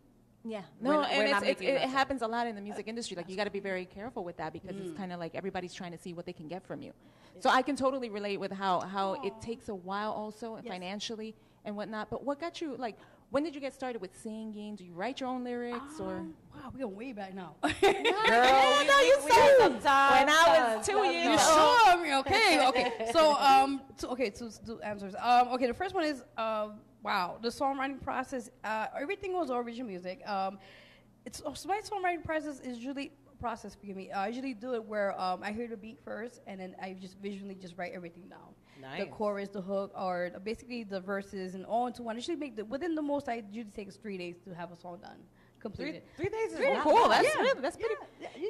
Yeah, We're no, not and making it nothing. happens a lot in the music industry. Like, you got to be very careful with that because it's kind of like everybody's trying to see what they can get from you. So I can totally relate with how it takes a while also financially and whatnot. But what got you, like, when did you get started with singing? Do you write your own lyrics or? Wow, we're going way back now. Girl, you had some time. When I was 2 years You old. sure? I mean, okay. So, to do answers. Okay, the first one is, wow, the songwriting process, everything was original music. So my songwriting process is usually, I usually do it where I hear the beat first, and then I just visually just write everything down. Nice. The chorus, the hook, or basically the verses, and all into one. I usually within the most, I usually takes 3 days to have a song done. Completed. 3 days is Pretty not cool. bad. That's pretty.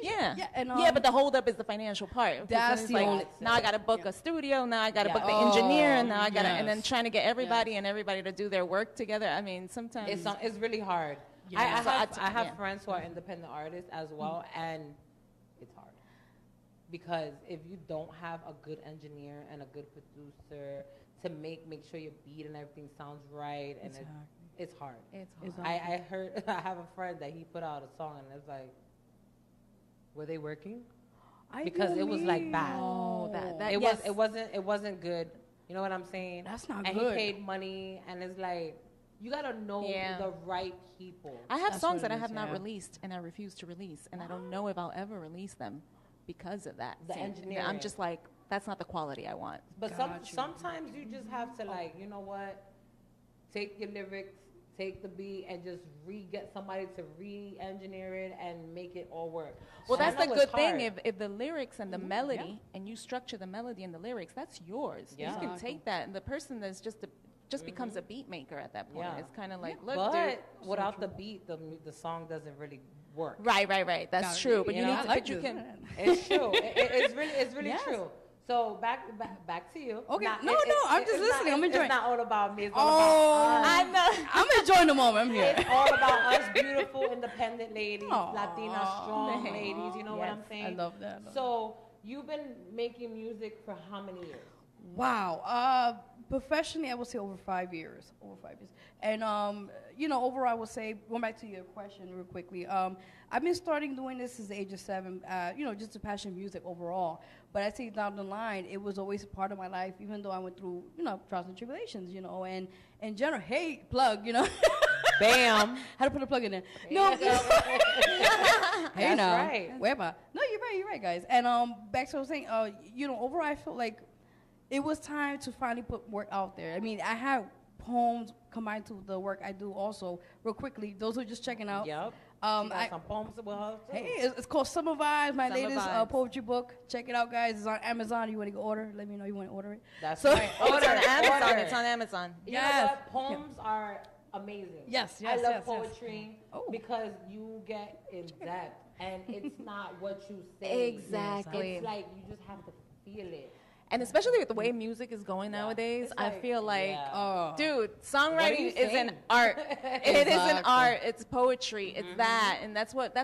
Yeah. And, But the holdup is the financial part. That's It's the only- like, now I got to book a studio. Now I got to book the Oh, engineer. And now I got to, and then yes. trying to get everybody and everybody to do their work together. I mean, sometimes It's really hard. Yeah. I have friends who are independent artists as well, and it's hard. Because if you don't have a good engineer and a good producer to make sure your beat and everything sounds right, and it's hard. It's hard. I heard, I have a friend that he put out a song, and it's like, were they working? Because it was like bad. Oh, It wasn't good. You know what I'm saying? That's not and good. And he paid money, and it's like, you gotta know the right people. I have That's songs what that it I is, have not yeah. released and I refuse to release, and I don't know if I'll ever release them because of that. The Same. engineering. I'm just like, that's not the quality I want. But sometimes you just have to, like, you know what? Take your lyrics, take the beat, and just get somebody to re-engineer it and make it all work. Well, And I that's the know good it's thing. hard. If the lyrics and the melody, and you structure the melody and the lyrics, that's yours. Yeah. You can take that, and the person that's just becomes a beat maker at that point. Yeah. It's kind of like, look, but dude. without the beat, the song doesn't really work. Right. That's true. But you know, need I to, like but you this. can. It's true. It's really Yes. true. So back to you. Okay, Now, no, I'm just it's listening. I'm enjoying. It's not all about me. It's all about us. I know. I'm enjoying the moment. I'm here. It's all about us beautiful, independent ladies, Aw, Latina strong man. ladies. You know what I'm Yes, saying? I love that. So you've been making music for how many years? Wow. Professionally, I would say over 5 years. And, overall, I would say, going back to your question real quickly, I've been starting doing this since the age of 7, just a passion music overall. But I think down the line, it was always a part of my life, even though I went through, trials and tribulations, and in general, hey, plug, Bam. How to put a plug in there. No. Hey, That's now. right. Wherever. No, you're right, guys. And back to what I was saying, overall, I felt like it was time to finally put work out there. I mean, I have poems combined to the work I do also. Real quickly, those who are just checking out. Yep. She got some poems with her too. Hey, it's called Summer Vibes, my Summer latest Vibes. poetry book. Check it out, guys. It's on Amazon. You want to go order? Let me know you want to order it. That's So- right. Oh, it's on Amazon. Order. It's on Amazon. You know Yes. what? Poems are amazing. Yes, I love yes. poetry Oh. because you get in depth, and it's not what you say. Exactly. It's like you just have to feel it. And especially with the way music is going nowadays, It's I like- feel like, yeah. dude, What songwriting are you is an saying? art. It is an Exactly. art. It's poetry. It's that, and that's what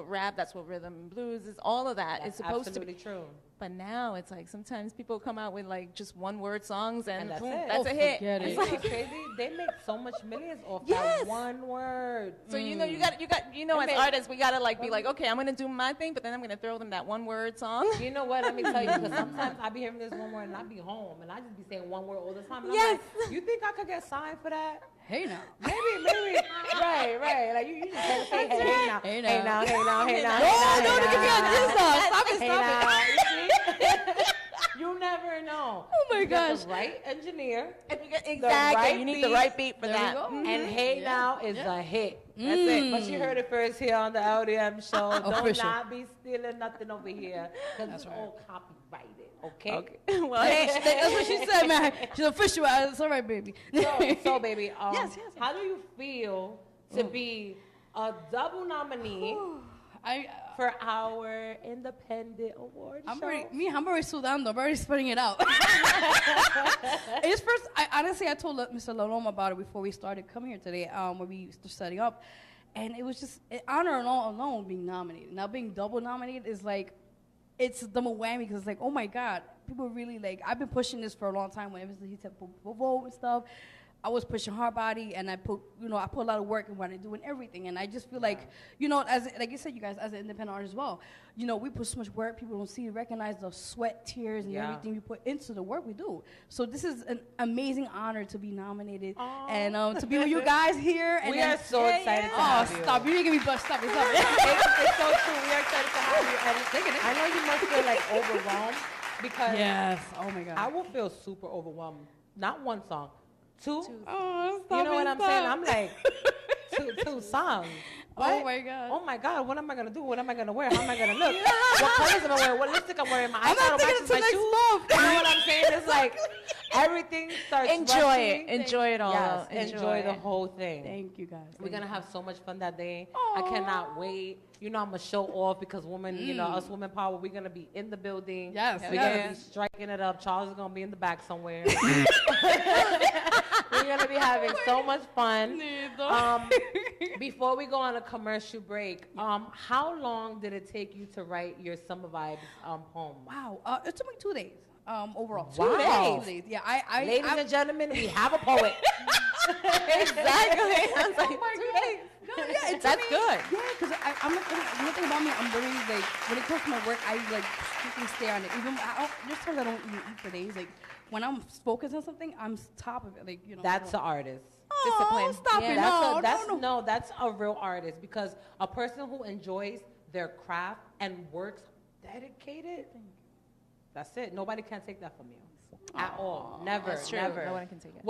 rap. That's what rhythm and blues is. All of that. That's It's supposed absolutely to be true. But now it's like sometimes people come out with like just one word songs and, And that's boom, it. that's a hit. forget It's it. like crazy. They make so much millions off Yes. that one word. So you know as They- artists we gotta like be like, okay, I'm gonna do my thing, but then I'm gonna throw them that one word song. You know what? Let me tell you, because sometimes I be hearing this one word and I be home and I just be saying one word all the time. And Yes. I'm like, you think I could get signed for that? Hey, now. Maybe. Right. Like you just gotta say, hey now, Hey, hey now. now, hey now, hey now. No, hey don't now, give me hey a now. diss now. Stop it, Hey stop now, it. you see? You never know. Oh, my You got gosh. the right engineer. Exactly. right You need beat. the right beat for There you that. go. And Hey Now is a hit. That's it. But you heard it first here on the LDM show. Don't Official. not be stealing nothing over here because it's all copyrighted. Okay. Well, That's what she said, man. She's official. It's all right, baby. So baby, Yes. how do you feel to be a double nominee for our independent award I'm show? already sudando. I'm already spreading it out. It's first. I told Mr. Laloma about it before we started coming here today. When we started setting up, and it was just an honor alone being nominated. Now being double nominated is like it's double whammy because it's like, oh my God, people really like, I've been pushing this for a long time when he said vote and stuff. I was pushing hard body, and I put a lot of work in what I do and everything. And I just feel like, as like you said, you guys, as an independent artist as well, we put so much work. People don't see, recognize the sweat, tears, and everything we put into the work we do. So this is an amazing honor to be nominated and to be with you guys here. And we are so excited to have you. Oh, stop! You're making me blush. Stop it. It's so true. We are excited to have you. And I know you must feel like overwhelmed because oh my God, I will feel super overwhelmed. Not one song. Two. Oh, stop you know what I'm stop. saying? I'm like, two songs. What? Oh my God. Oh my God. What am I gonna do? What am I gonna wear? How am I gonna look? What colors am I wearing? What lipstick I'm wearing? My eyeshadow matches my shoes. You know what I'm saying? It's like everything starts. Enjoy it all. Yes, enjoy the whole thing. Thank you guys. We're gonna have so much fun that day. I cannot wait. I'm gonna show off because women, us women power. We're gonna be in the building. Yes. We're gonna be striking it up. Charles is gonna be in the back somewhere. We're gonna be having so much fun. Before we go on a commercial break, how long did it take you to write your Summer Vibes poem? Wow, it took me 2 days. Overall, Wow. 2 days. Yeah, Ladies and gentlemen, we have a poet. Exactly. I was like, 2 days. No, yeah, That's good. Yeah, because I'm one thing about me, I'm very like when it comes to my work, I like strictly stay on it. Even there's times I don't even eat for days. Like when I'm focused on something, I'm top of it. Like That's the artist. Discipline. Stop it. That's a real artist because a person who enjoys their craft and works dedicated. That's it. Nobody can take that from you. At all. Never. That's true. Never. No one can take it.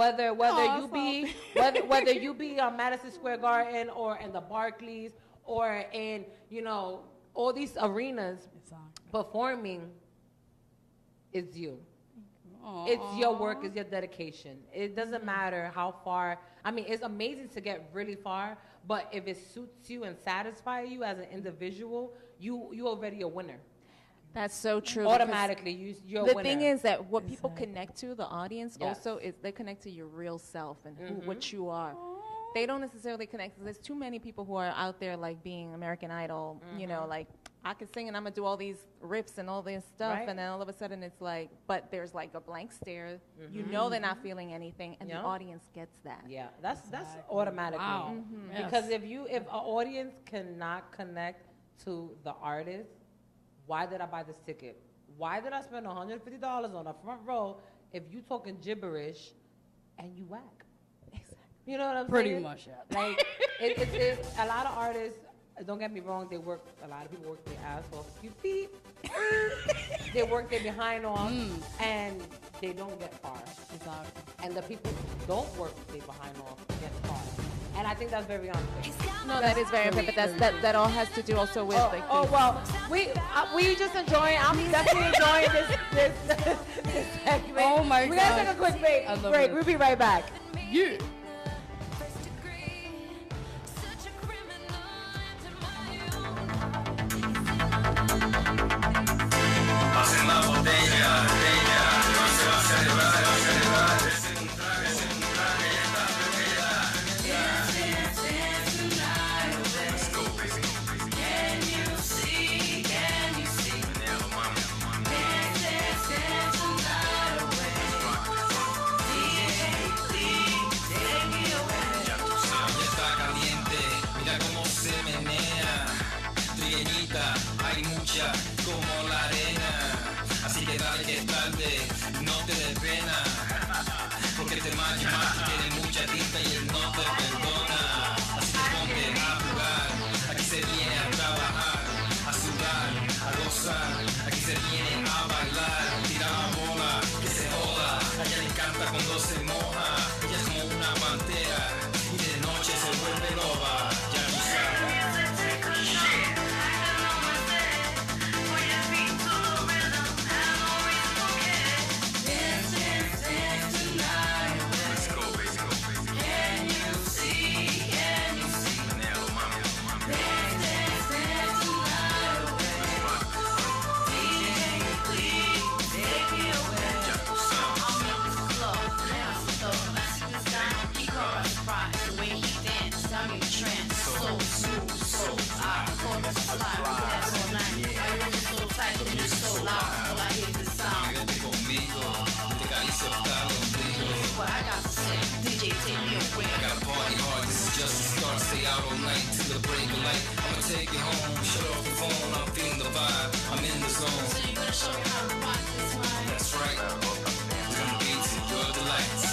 Whether you be on Madison Square Garden or in the Barclays or in, all these arenas performing, it's you. It's your work, it's your dedication. It doesn't matter how far. I mean, it's amazing to get really far, but if it suits you and satisfies you as an individual, you already a winner. That's so true. Automatically, you're a winner. The thing is that what people connect to, the audience also, is they connect to your real self and what you are. They don't necessarily connect. There's too many people who are out there like being American Idol, like I can sing and I'm gonna do all these riffs and all this stuff, and then all of a sudden it's like, but there's like a blank stare. You know they're not feeling anything, and the audience gets that. Yeah, that's automatically. Wow. Because if an audience cannot connect to the artist, why did I buy this ticket? Why did I spend $150 on a front row if you talking gibberish and you whack? Exactly. You know what I'm saying? Pretty much, yeah. Like, it's a lot of artists, don't get me wrong, a lot of people work their ass off. They work their behind off, and they don't get far. Exactly. And the people who don't work their behind off get far. And I think that's very unfair. No, that is very unfair, but that all has to do also with we just enjoying. I'm definitely enjoying this segment. Oh my God. We gotta take a quick break. We'll be right back. Yeah. Pasen la botella, no se va a celebrar, es un traje, esta bebida. Let's go, baby. Can you see? Vanilla, mama. Dance tonight away. Take me away. Ya tú sabes, ya está caliente, mira cómo se menea. Tu llenita, hay mucha como la arena. Así que dale que es tarde, no te des pena. Porque este macho tiene mucha tinta y él no te perdona. Así que ponte a jugar, aquí se viene a trabajar, a sudar, a gozar. Aquí se viene a bailar, tira la bola, que se joda. A ella le encanta cuando se moja, ella es como una pantera y de noche se vuelve loba. Ya tú sabes. Let's go, baby. live. I hate the sound. Quédate conmigo, te acaricio hasta el ombligo. This is what I got to say. DJ, take me away. I got a party hard, this is just the start. Stay out all night till the break of light. I'ma take it home, shut off the phone. I'm feeling the vibe, I'm in the zone. So you better show me how to rock this one. That's right. We're gonna be to your delights.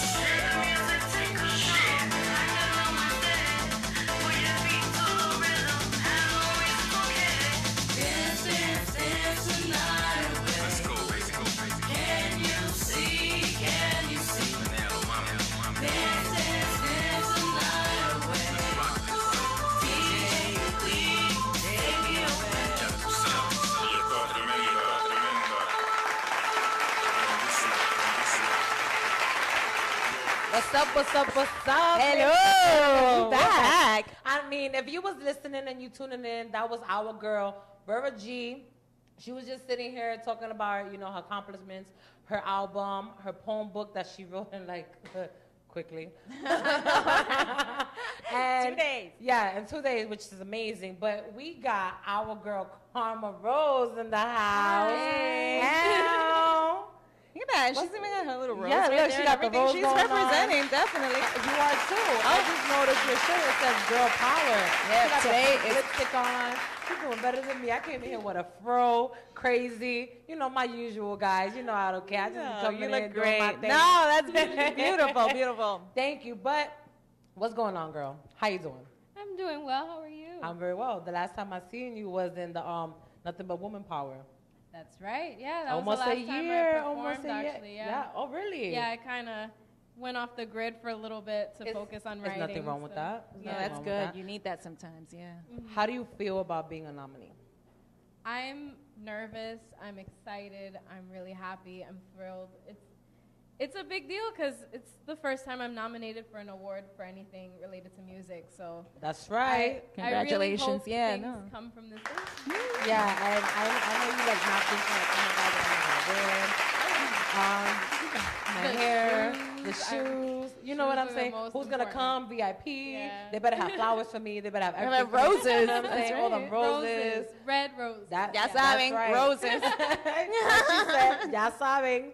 What's up, what's up, what's up? Hello. We're back. I mean, if you was listening and you tuning in, that was our girl, Vero G. She was just sitting here talking about, you know, her accomplishments, her album, her poem book that she wrote in like quickly. And 2 days. Yeah, in 2 days, which is amazing. But we got our girl Karma Rose in the house. Hey. Ow. Look at that. She's even got her little rose Yeah, right look, there she and got the everything. rose She's going representing, on. definitely. You are too. I just noticed your shirt. It says girl power. Yeah, She got today the is- lipstick on. She's doing better than me. I came in here with a fro, crazy. You know, my usual guys. You know I don't care. I just be No, coming you in look doing my great. thing. No, that's beautiful, beautiful. Thank you. But what's going on, girl? How you doing? I'm doing well. How are you? I'm very well. The last time I seen you was in the Nothing But Woman Power. That's right. Yeah, that Almost was the a last time year. I performed, Almost a year. actually. Yeah. Oh, really? Yeah, I kind of went off the grid for a little bit to focus on writing. There's nothing wrong with that. There's Yeah, nothing that's wrong with good. that. You need that sometimes, yeah. How do you feel about being a nominee? I'm nervous. I'm excited. I'm really happy. I'm thrilled. It's a big deal because it's the first time I'm nominated for an award for anything related to music. So That's right. Congratulations. I really hope Yeah, things no. come from this. Yeah, and I know you like not thinking like, oh my God, my The hair, shoes, the shoes. You know what shoes I'm are the saying? most Who's gonna important. come? VIP. Yeah. They better have flowers for me. They better have They everything. better have for me. You know what I'm roses. saying? All the That's roses. Red roses. That, Ya that's saben, right. roses. What she said, ya saben.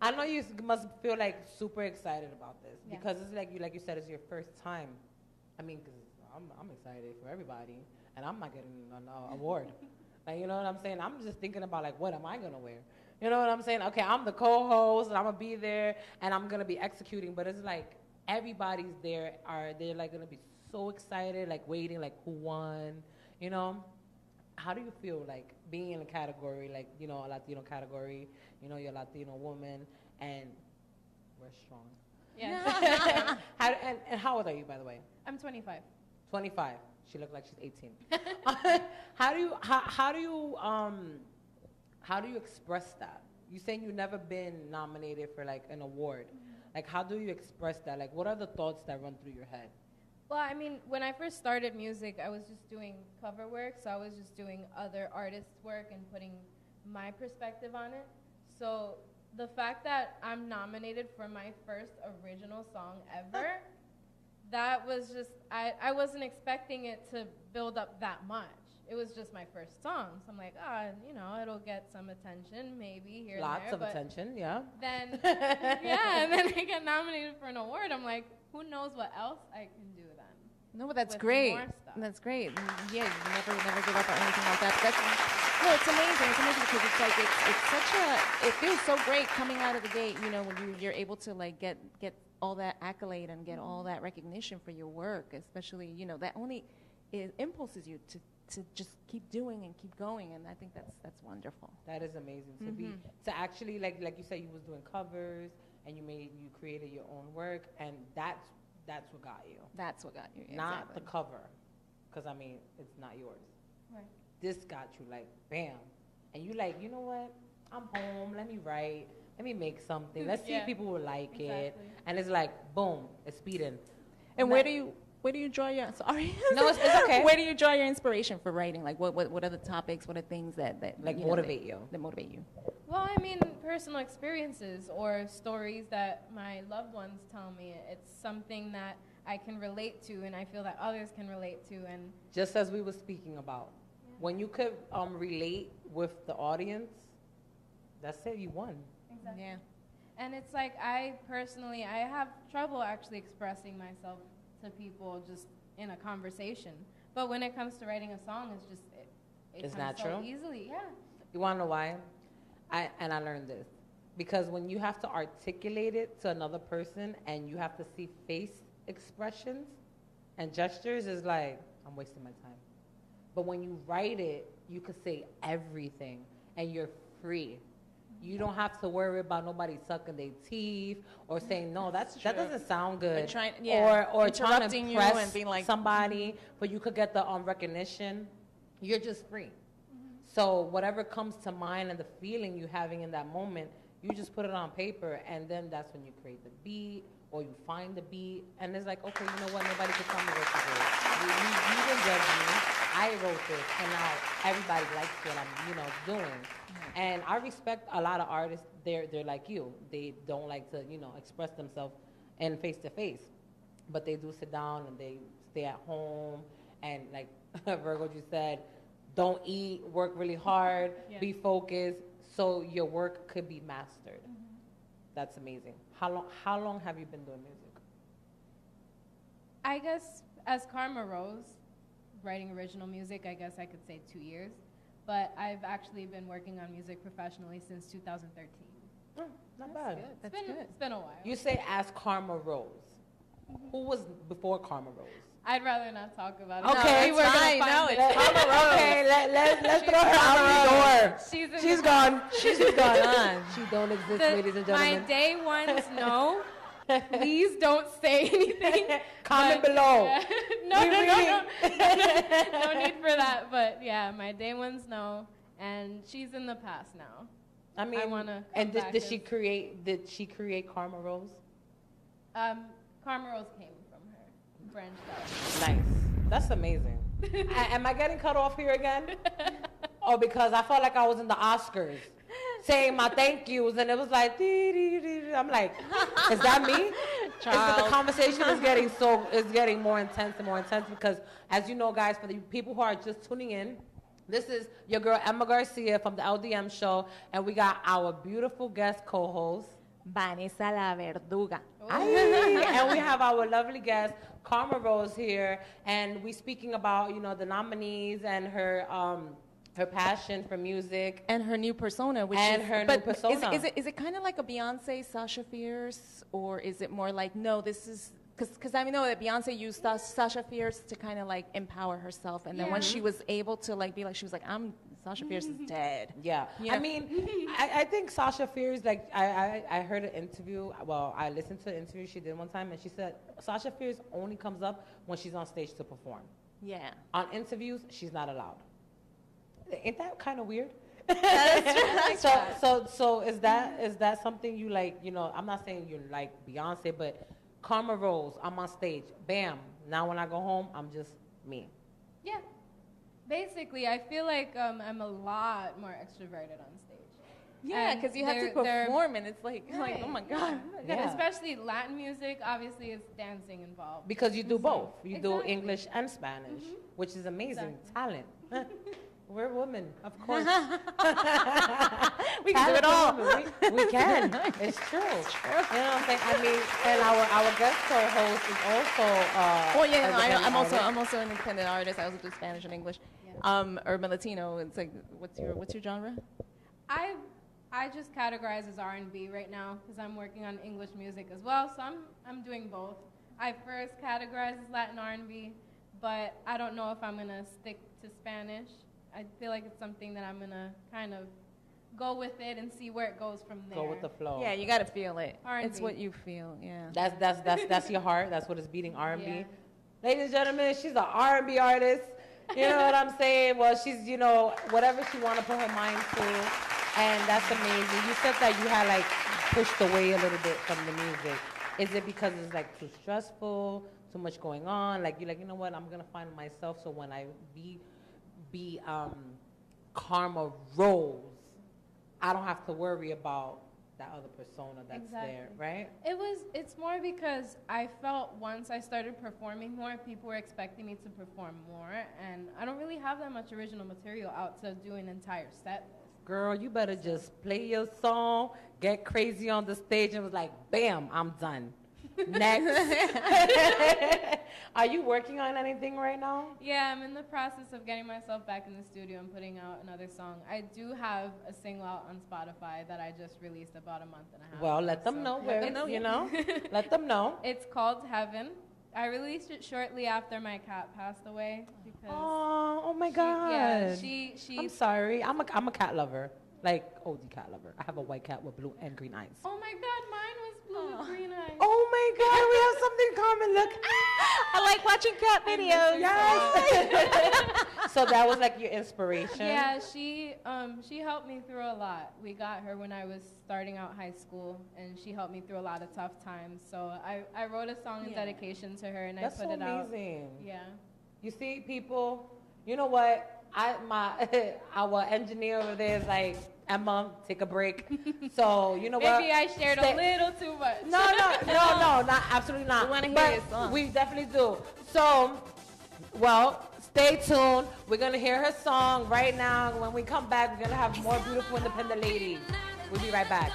I know you must feel like super excited about this Yeah. because it's like you said, it's your first time. I mean, cause I'm excited for everybody, and I'm not getting an award. Like, you know what I'm saying? I'm just thinking about like, what am I gonna wear? You know what I'm saying? Okay, I'm the co-host, and I'm gonna be there, and I'm gonna be executing. But it's like everybody's there. They're like gonna be so excited, like waiting, like who won? You know? How do you feel like being in a category, like, you know, a Latino category, you know, you're a Latino woman, and we're strong. Yeah. And how old are you, by the way? I'm 25. 25. She looked like she's 18. How do you express that? You saying you've never been nominated for like an award. Like, how do you express that? Like, what are the thoughts that run through your head? Well, I mean, when I first started music, I was just doing cover work, so I was just doing other artists' work and putting my perspective on it. So the fact that I'm nominated for my first original song ever, that was just, I wasn't expecting it to build up that much. It was just my first song, so I'm like, you know, it'll get some attention, maybe here Lots and there. of but attention, yeah. Then, yeah, and then I get nominated for an award. I'm like, who knows what else I can do then? No, but that's with great. more stuff. That's great. Yeah, you never give up or anything like that. But that's, no, it's amazing. It's amazing because it's like it's such a. It feels so great coming out of the gate. You know, when you're able to like get all that accolade and get all that recognition for your work, especially that only impulses you to just keep doing and keep going, and I think that's wonderful. That is amazing to actually like you said, you was doing covers and you created your own work, and that's what got you. That's what got you. Not exactly. the cover, because I mean it's not yours. Right. This got you like bam, and you like, you know what? I'm home. Let me write. Let me make something. Let's see if people will like it. And it's like boom, it's speeding. And where do you draw your No, it's okay. Where do you draw your inspiration for writing? Like what are the topics? What are things that like motivate you? That motivate you. Well, I mean, personal experiences or stories that my loved ones tell me. It's something that I can relate to, and I feel that others can relate to. And just as we were speaking about, when you could relate with the audience, That's it. You won. Exactly. Yeah. And it's like I have trouble actually expressing myself to people just in a conversation. But when it comes to writing a song, it's just it It's comes natural? so easily. Yeah. You want to know why? I learned this. Because when you have to articulate it to another person and you have to see face expressions and gestures, is like, I'm wasting my time. But when you write it, you could say everything and you're free. You don't have to worry about nobody sucking their teeth or saying, no, that doesn't sound good. Or trying to interrupting you impress and being like somebody, but you could get the recognition. You're just free. So whatever comes to mind and the feeling you're having in that moment, you just put it on paper, and then that's when you create the beat or you find the beat, and it's like, okay, you know what? Nobody can tell me what to do. You didn't judge me. I wrote this, and now everybody likes what I'm, doing. And I respect a lot of artists. They're like you. They don't like to, express themselves in face to face, but they do sit down and they stay at home. And like Virgo just said, don't eat, work really hard, be focused, so your work could be mastered. That's amazing. How long have you been doing music? I guess as Karma Rose, writing original music, I guess I could say 2 years. But I've actually been working on music professionally since 2013. Oh, not bad. It's been a while. You say as Karma Rose. Who was before Karma Rose? I'd rather not talk about it. Okay, no, it's fine. No, it's Karma Rose. Okay, let's throw her out the door. She's gone. She's gone. She don't exist, ladies and gentlemen. My day ones know. Please don't say anything. Comment below. No need for that. But yeah, my day ones know, and she's in the past now. I mean, I wanna. And did she create Karma Rose? Karma Rose came from her, branched out. Nice. That's amazing. Am I getting cut off here again? Oh, because I felt like I was in the Oscars saying my thank yous, and it was like, I'm like, is that me? The conversation is getting more intense and more intense because, as you know, guys, for the people who are just tuning in, this is your girl Emma Garcia from the LDM Show, and we got our beautiful guest co-host, Vanessa la Verduga. And we have our lovely guest, Karma Rose, here, and we speaking about, the nominees and her passion for music and her new persona, Is it kind of like a Beyonce, Sasha Fierce, or is it more like this is because I know that Beyonce used Sasha Fierce to kind of like empower herself, and then when she was able to like be like, she was like, Sasha Fierce is dead. Yeah. I mean, I think Sasha Fierce, like, I heard an interview, I listened to an interview she did one time, and she said Sasha Fierce only comes up when she's on stage to perform. Yeah. On interviews, she's not allowed. Ain't that kind of weird? That's right. So is that something you like, I'm not saying you like Beyonce, but Karma Rose, I'm on stage, bam. Now when I go home, I'm just me. Yeah. Basically, I feel like I'm a lot more extroverted on stage. Yeah, because you have to perform, and it's like oh my God. Yeah. Especially Latin music, obviously it's dancing involved. Because you do both. You do English and Spanish, which is amazing talent. We're women, of course. We can do it all. We can. It's true. It's true. You know what I'm saying? I mean, and our guest co-host is also. I'm also an independent artist. I also do Spanish and English, urban Latino. It's like, what's your genre? I just categorize as R&B right now because I'm working on English music as well. So I'm doing both. I first categorized as Latin R&B, but I don't know if I'm gonna stick to Spanish. I feel like it's something that I'm gonna kind of go with it and see where it goes from there. Go with the flow. Yeah, you gotta feel it. R&B. It's what you feel. Yeah. That's your heart. That's what is beating R&B. Yeah. Ladies and gentlemen, she's an R&B artist. You know what I'm saying? Well, she's whatever she want to put her mind to, and that's amazing. You said that you had like pushed away a little bit from the music. Is it because it's like too stressful, too much going on? Like you're like, you know what? I'm gonna find myself. So when I be Karma Rose, I don't have to worry about that other persona that's there, right? It's more because I felt once I started performing more, people were expecting me to perform more, and I don't really have that much original material out to do an entire set list. girl, you better just play your song, get crazy on the stage, and was like, bam, I'm done. Next. Are you working on anything right now? Yeah, I'm in the process of getting myself back in the studio and putting out another song. I do have a single out on Spotify that I just released about a month and a half Well, ago, let them know where, you know, let them know. It's called Heaven. I released it shortly after my cat passed away because Oh my God. She I'm sorry. I'm a cat lover. Like OD cat lover. I have a white cat with blue and green eyes. Oh my God, mine was blue with green eyes. Oh my God, we have something in common. Look. I like watching cat videos. Yes. So that was like your inspiration. Yeah, she helped me through a lot. We got her when I was starting out high school, and she helped me through a lot of tough times. So I wrote a song in dedication to her, and That's I put so it out. amazing. Yeah. You see, people, you know what? Our engineer over there is like, Emma, take a break. So, you know what? Maybe I shared a little too much. No, not absolutely not. We want to hear But your song. we definitely do. So, well, stay tuned. We're going to hear her song right now. When we come back, we're going to have more beautiful independent ladies. We'll be right back.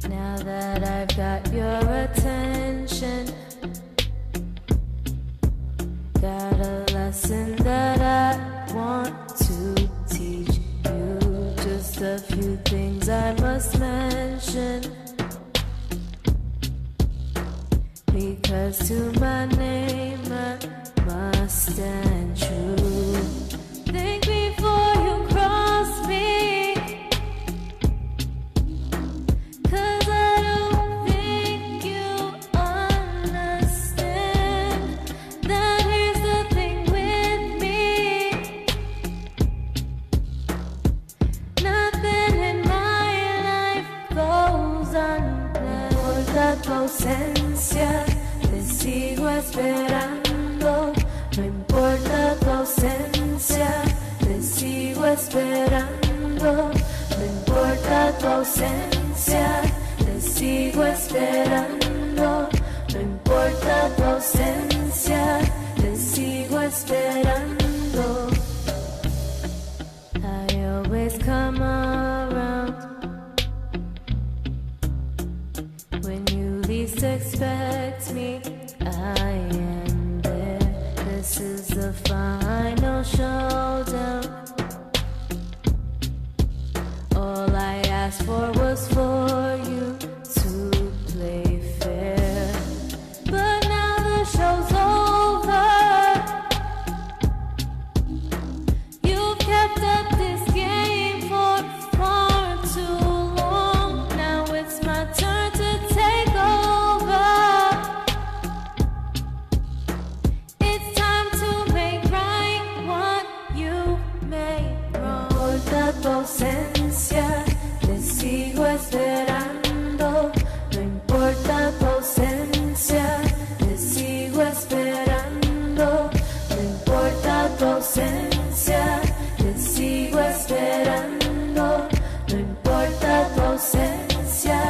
Now that I've got your attention, got a lesson that I want to teach you. Just a few things I must mention, because to my name I must stand true. Think before you cross me, tu ausencia, te sigo esperando. No importa tu ausencia, te sigo esperando. No importa tu ausencia, te sigo esperando. No importa tu ausencia, te sigo esperando. I always come around when you least expect me. I am there. This is the final showdown. All I asked for was for you to play fair, but now the show's over. You've kept up this game for far too long. Now it's my turn to take over. It's time to make right what you made wrong. No importa tu ausencia, te sigo esperando. No importa tu ausencia, te sigo esperando. No importa tu ausencia, te sigo esperando. No importa tu ausencia,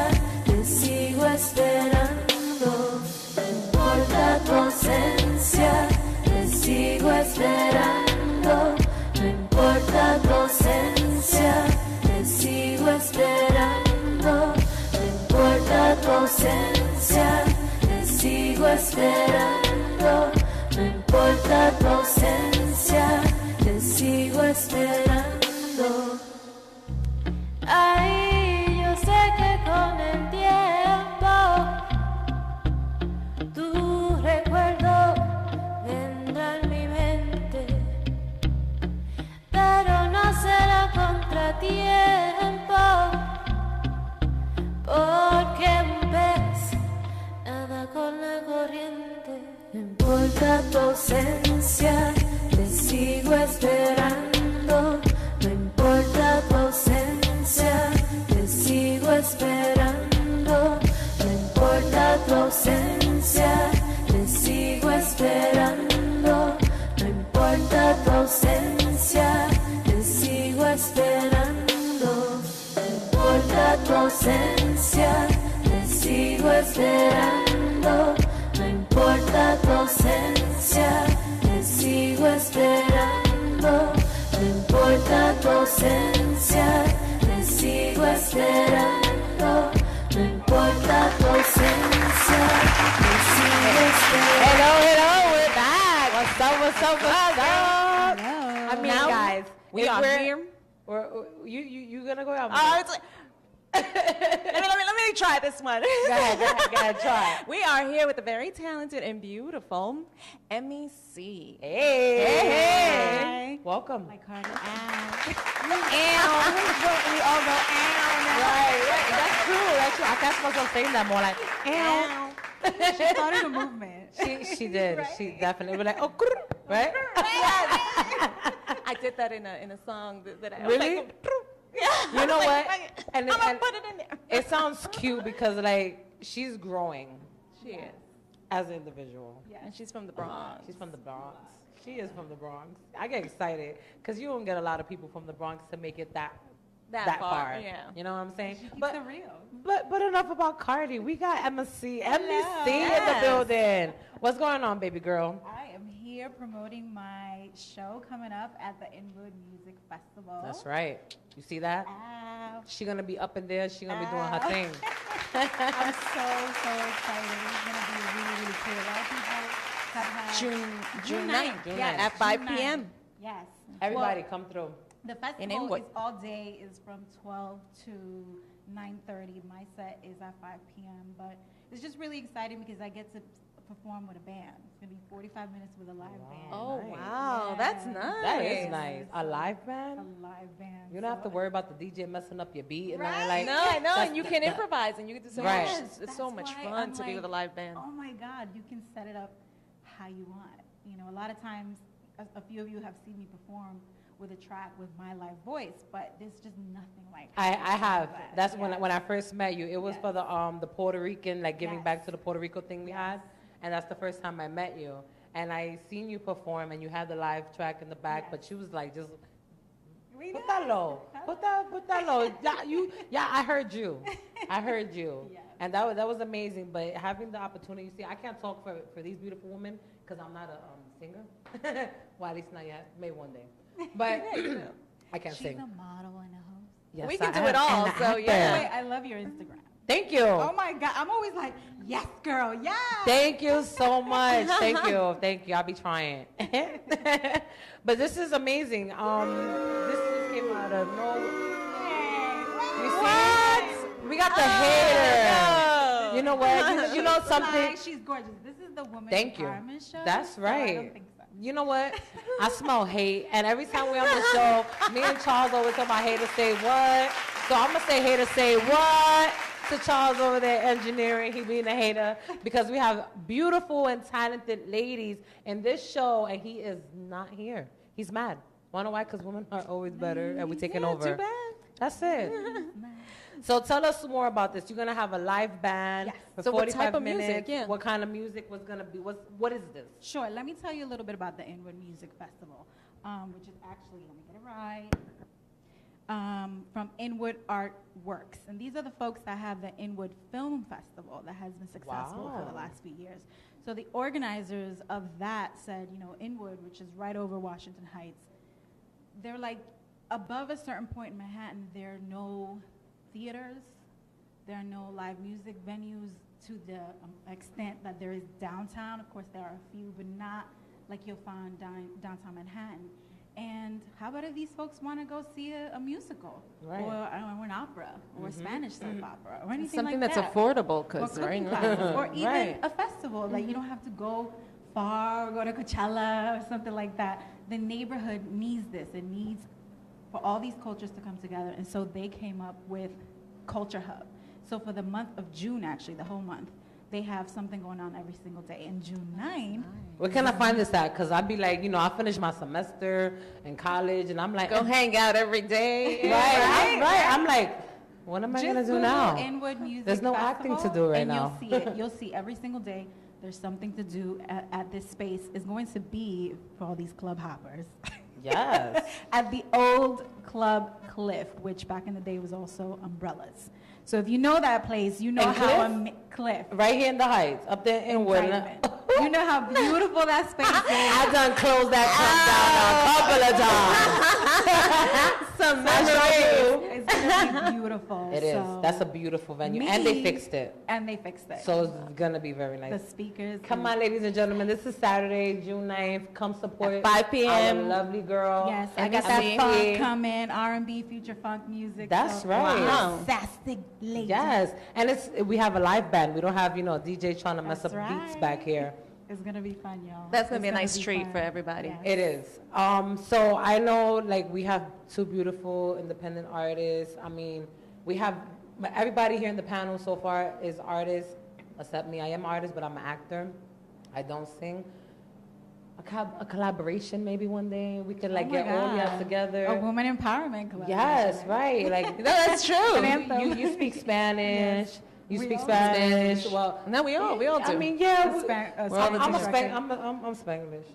te sigo esperando. No importa tu ausencia, te sigo esperando. No importa tu ausencia, te sigo esperando. No importa tu ausencia, te sigo esperando. No importa tu ausencia, te sigo esperando. Ay, yo sé que con el tiempo tu recuerdo vendrá en mi mente, pero no será contratiempo, porque un pez nada con la corriente. No importa tu ausencia, te sigo esperando. ausencia, te sigo esperando. No importa tu ausencia, te sigo esperando. No importa tu ausencia, te sigo esperando. No importa tu ausencia, te sigo esperando. Hello, we're back. What's up? I mean, Now, guys, we if are we're- here. You gonna go out? It's like, let me try this one. Go ahead, try. We are here with the very talented and beautiful MEC. Hey. Welcome. Like Cardi. We all go Right. That's true. I catch myself saying that more like, ow. She started a movement. She did. Right? She definitely was like, oh, right? I did that in a song that I Really? was like, You know what? I'm gonna put it in there. It sounds cute because like she's growing. She is. As an individual. Yeah, and she's from the Bronx. She's from the Bronx. She is from the Bronx. I get excited because you don't get a lot of people from the Bronx to make it that far. Yeah. You know what I'm saying? She keeps it real. But enough about Cardi. We got MEC in the building. What's going on, baby girl? I am here promoting my show coming up at the Inwood Music Festival. That's right. You see that? She gonna be up in there. She gonna be doing her thing. I'm so excited. It's gonna be really, really cool. A lot of people have had June 9th. June Yes, 9th. At 5 June 9th. p.m. Yes. Everybody Well, come through. the In festival Inwood. is all day. Is from 12 to 9:30. My set is at 5 p.m. But it's just really exciting because I get to perform with a band. It's gonna be 45 minutes with a live band. Oh, Nice. wow. That's nice. That is nice. A live band? A live band. You don't have to worry about the DJ messing up your beat and nothing Right. like. No, that's- and you can improvise and you get to say, Right. it's so much That's fun why I'm to be with a like, live band. Oh my God, you can set it up how you want. You know, a lot of times, a few of you have seen me perform with a track with my live voice, but there's just nothing like. I have. that. That's Yes. when I first met you. It was Yes. for the Puerto Rican, like giving back Yes. to the Puerto Rico thing we had, and that's the first time I met you. And I seen you perform, and you had the live track in the back, but she was like, just put that low, put that low. I heard you, Yes. and that was amazing. But having the opportunity, see, I can't talk for these beautiful women because I'm not a singer. Well, at least not yet. Maybe one day, but I can't She's sing. a model and a host. Yes, We can I do am, it all, and an so actor. yeah. Wait, I love your Instagram. Thank you. Oh my God, I'm always like, yes, girl, yes. Thank you so much. Thank you. I'll be trying. But this is amazing. This just came out of You see? We got the hater. You know what? You know something? She's gorgeous. This is the woman Thank you. empowerment show. That's so I right. don't think so. You know what? I smell hate, and every time we're on the show, me and Charles always tell my hater say what. So I'm gonna say hater say what to Charles over there engineering. He being a hater because we have beautiful and talented ladies in this show, and he is not here. He's mad. Wanna know why? Because women are always better, and we're taking over. Too bad. That's it. So tell us more about this. You're gonna have a live band for So what 45 type of minutes. music? Yeah. What kind of music was gonna be? What is this? Sure. Let me tell you a little bit about the Inwood Music Festival, which is actually, let me get it right, from Inwood Artworks. And these are the folks that have the Inwood Film Festival that has been successful for the Wow. last few years. So the organizers of that said, you know, Inwood, which is right over Washington Heights, they're like, above a certain point in Manhattan, there are no theaters, there are no live music venues to the extent that there is downtown. Of course, there are a few, but not like you'll find downtown Manhattan. And how about if these folks want to go see a musical, Right. or an opera, or a Spanish soap opera, or anything Something like that's that? affordable, Or 'cause, cooking right? classes, or even Right. a festival. Like you don't have to go far or go to Coachella or something like that. The neighborhood needs this. It needs for all these cultures to come together. And so they came up with Culture Hub. So for the month of June, actually, the whole month, they have something going on every single day. And June 9, Where can I find this at? Because I'd be like, you know, I finished my semester in college, and I'm like, Go hang out every day. right. I'm like, what am I just gonna do Google now? Inwood Music There's no Festival, acting to do right and now. you'll see it. You'll see every single day. There's something to do at this space. Is going to be for all these club hoppers. Yes. At the old Club Cliff, which back in the day was also Umbrellas. So if you know that place, you know And how Cliff? Cliff. Right here in the Heights, up there in Woodland. You know how beautiful that space is. I done closed that club down a couple of times. Some memories. It's gonna be beautiful. It is. So That's a beautiful venue. And they fixed it. And they fixed it. So it's going to be very nice. The speakers. Come on, ladies and gentlemen. This is Saturday, June 9th. Come support At 5 p.m. our lovely girl. Yes, I got that funk coming, R&B, future funk music. That's so right. Wow. Fantastic lady. Yes. And we have a live band. We don't have, a DJ trying to mess up That's beats right. back here. It's going to be fun, y'all. That's going to be a It's nice gonna treat fun. for everybody. Yes. It is. So I know, we have two beautiful independent artists. I mean, we have everybody here in the panel so far is artists, except me. I am an artist, but I'm an actor. I don't sing. A collaboration maybe one day. We could get all y'all together. A woman empowerment collaboration. Yes, right. No, that's true. You speak Spanish. Yes. You We speak all Spanish. do. Well, No, we all do. I mean, yeah. I'm Spanglish.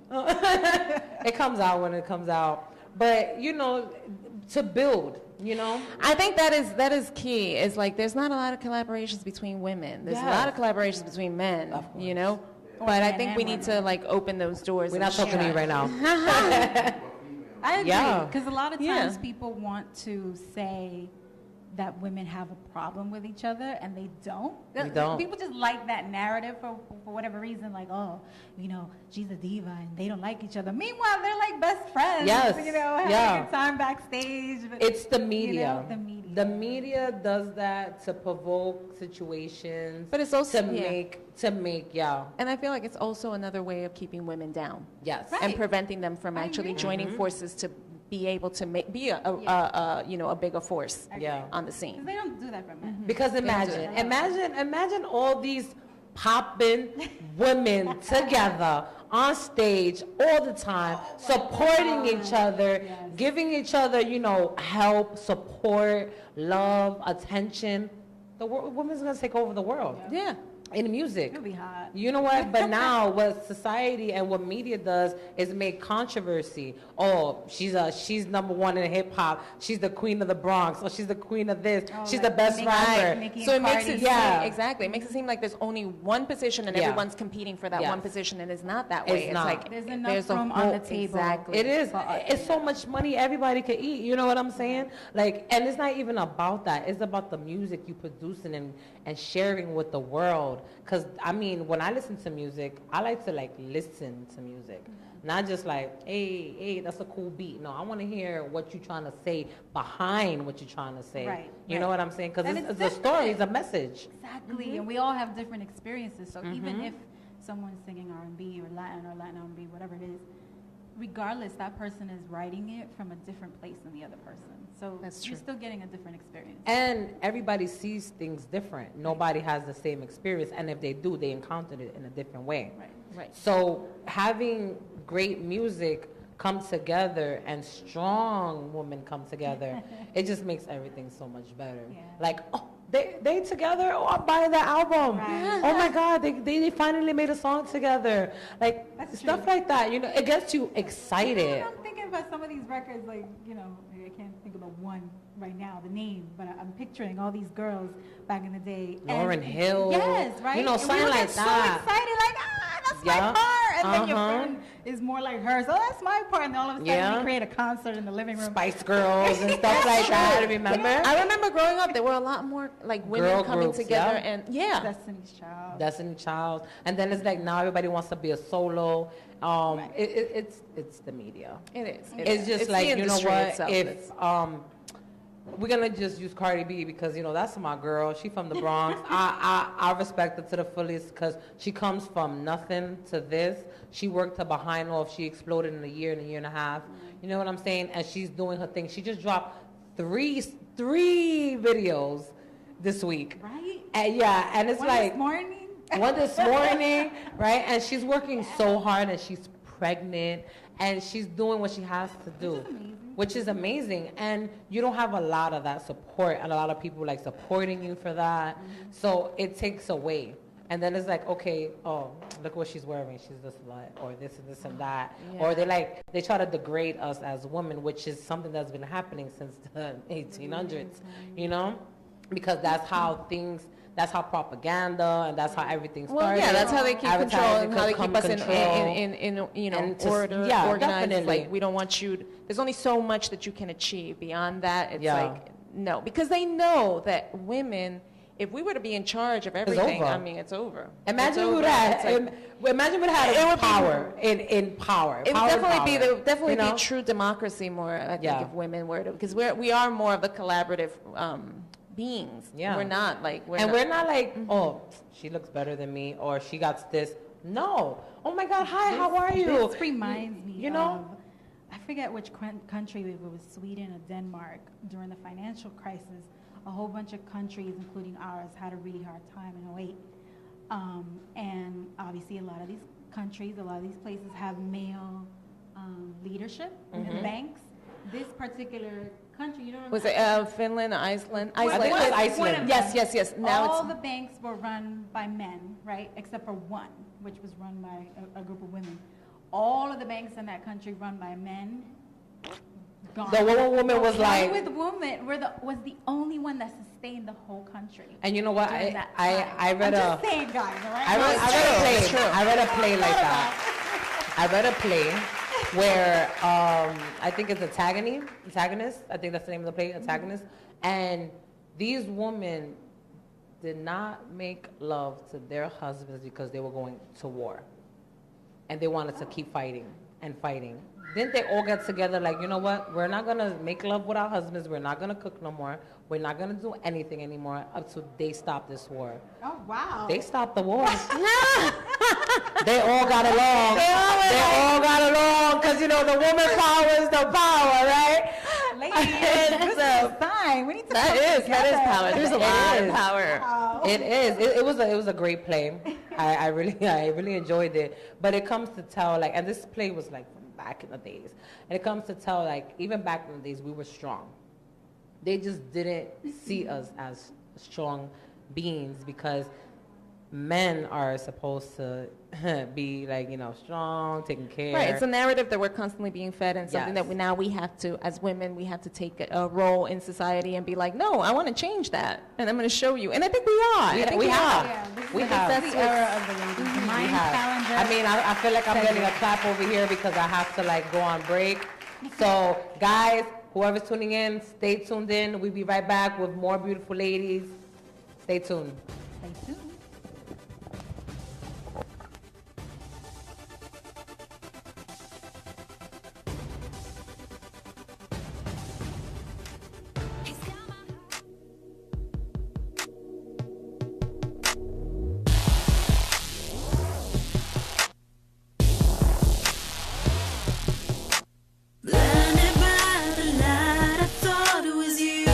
It comes out when it comes out. But to build. I think that is key. It's there's not a lot of collaborations between women. There's a lot of collaborations between men. But I think we need to open those doors. We're not talking to you right now. I agree. Yeah. Because a lot of times people want to say that women have a problem with each other, and they don't. We don't. People just like that narrative for whatever reason, she's a diva and they don't like each other. Meanwhile, they're like best friends. Yes. Having a good time backstage. But, it's the media. the media. The media does that to provoke situations. But it's also to make. And I feel like it's also another way of keeping women down. Yes. Right. And preventing them from actually joining forces to be able to be a bigger force on the scene. Because they don't do that for men. Because imagine all these popping women together on stage all the time, supporting each other, giving each other, help, support, love, attention. The women's gonna take over the world. Yeah. In music. It'll be hot. You know what? But now what society and what media does is make controversy. Oh, she's number one in hip hop. She's the queen of the Bronx. Or she's the queen of this. She's the best rapper. So it makes it seem, exactly. It makes it seem like there's only one position and everyone's competing for that one position, and it's not that way. It's not. like There's enough room on the table. Exactly. It is. It's so much money everybody could eat. You know what I'm saying? And it's not even about that. It's about the music you producing and sharing with the world. Because, when I listen to music, I like to, listen to music. Not just hey, that's a cool beat. No, I want to hear what you're trying to say behind what you're trying to say. Right. You know what I'm saying? Because it's a story, it's a message. Exactly. And we all have different experiences. So even if someone's singing R&B or Latin R&B, whatever it is, regardless, that person is writing it from a different place than the other person. So you're still getting a different experience. And everybody sees things different. Nobody has the same experience. And if they do, they encountered it in a different way. Right. So having great music come together and strong women come together, it just makes everything so much better. They together. Oh, I'm buying that album. Right. Oh my God, they finally made a song together. Stuff like that. It gets you excited. I'm thinking about some of these records, I can't think about one right now, the name, but I'm picturing all these girls back in the day. Lauryn Hill. Yes, right? Something we like that. So excited, that's my part. And then your friend is more like her, so that's my part. And all of a sudden we create a concert in the living room. Spice Girls and stuff like that. Remember? I remember growing up, there were a lot more women Girl coming groups, together and Destiny's Child. And then it's now everybody wants to be a solo. It's the media. It is. It's just the you know industry what? itself. If we're gonna just use Cardi B because that's my girl. She from the Bronx. I respect her to the fullest because she comes from nothing to this. She worked her behind off. She exploded in a year and a half. You know what I'm saying? And she's doing her thing. She just dropped three videos this week. Right? And it's one this morning, right? And she's working so hard, and she's pregnant, and she's doing what she has to do, which is amazing. And you don't have a lot of that support, and a lot of people supporting you for that. So it takes away. And then it's like, okay, oh, look what she's wearing. She's this slut, or this and this and that. Yeah. Or they try to degrade us as women, which is something that's been happening since the 1800s, you know? Because that's how propaganda and that's how everything started. Well, yeah, that's how they keep control and how they keep us in you know, and order, yeah, organized. definitely. Like, we don't want you, there's only so much that you can achieve. Beyond that, it's like, no. Because they know that women, if we were to be in charge of everything, I mean, it's over. Imagine we had power in power. It would definitely You know? be true democracy more, I think, if women were to, because we are more of the collaborative beings. Yeah. We're not like, we're not like, oh, she looks better than me, or she got this. No. Oh my God, hi, how are you? This reminds me, you know? I forget which country, if it was Sweden or Denmark, during the financial crisis, a whole bunch of countries, including ours, had a really hard time in 2008. And obviously a lot of these countries, a lot of these places have male leadership in the banks. This particular country, you know what I'm Was it Finland, Iceland? I think it was Iceland. Yes. Now all the banks were run by men, right? Except for one, which was run by a group of women. All of the banks in that country run by men. Gone. The woman was like, with women, was the only one that sustained the whole country. And you know what? I read I'm just saying, guys, all right? I read a play like that. I read a play where I think it's Antagonist. I think that's the name of the play, Antagonist. And these women did not make love to their husbands because they were going to war. And they wanted to keep fighting and fighting. Didn't they all get together like, you know what? We're not going to make love with our husbands. We're not going to cook no more. We're not going to do anything anymore until they stop this war. Oh, wow. They stopped the war. They all got along. They all got along because, you know, the woman power is the power, right? Ladies, this is a sign. We need to That is power. There's a lot of power. Wow. It is. It was a great play. I really enjoyed it. But it comes to tell, like, and this play was like from back in the days. And it comes to tell, like, even back in the days, we were strong. They just didn't see us as strong beings because men are supposed to be, like, you know, strong, taking care. Right, it's a narrative that we're constantly being fed, and something that we have to, as women, we have to take a role in society and be like, no, I want to change that, and I'm going to show you. And I think we are. We have. We have. That's the era of the ladies. The Mayan calendar. I mean, I feel like I'm getting a clap over here because I have to, like, go on break. So, guys, whoever's tuning in, stay tuned in. We'll be right back with more beautiful ladies. Stay tuned. Stay tuned. Blinded by the light, I thought it was you.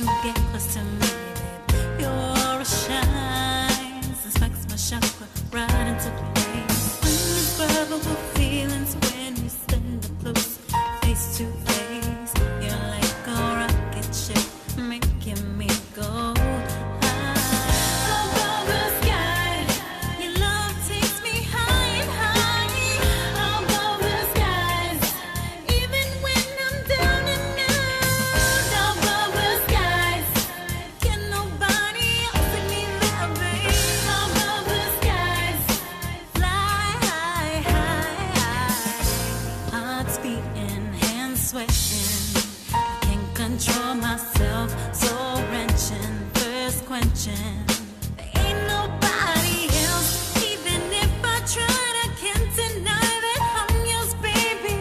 you get close to me, babe. You're a shine, smacks my chakra right into place. Unresolvable feelings when you stand up close, face to face. You're like a rocket ship, making me go. Control myself, soul wrenching, thirst quenching. There ain't nobody else, even if I tried, I can't deny that I'm yours, baby.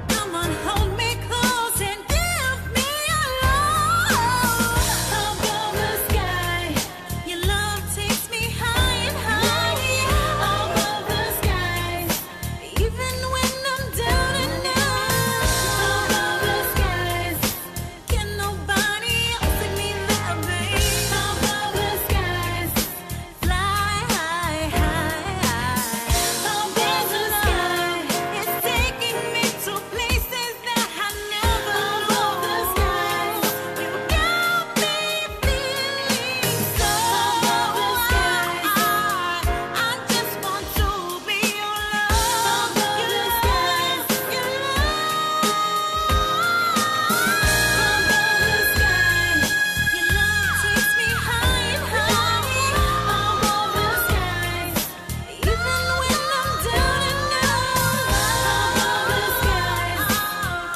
Come on, hold me close and give me your love. Above the sky, your love takes me high and high. Above the skies, even when I'm down and out. Above the skies. Can nobody else take me there, babe? Above the skies, fly high, high, high. Above the sky, it's taking me to places that I never knew. Above the skies, you got me feeling so. Above the skies, I just want to be your love. Above the skies, your love. Your love takes me high and high. Above the skies, even when I'm down and out. Above the skies,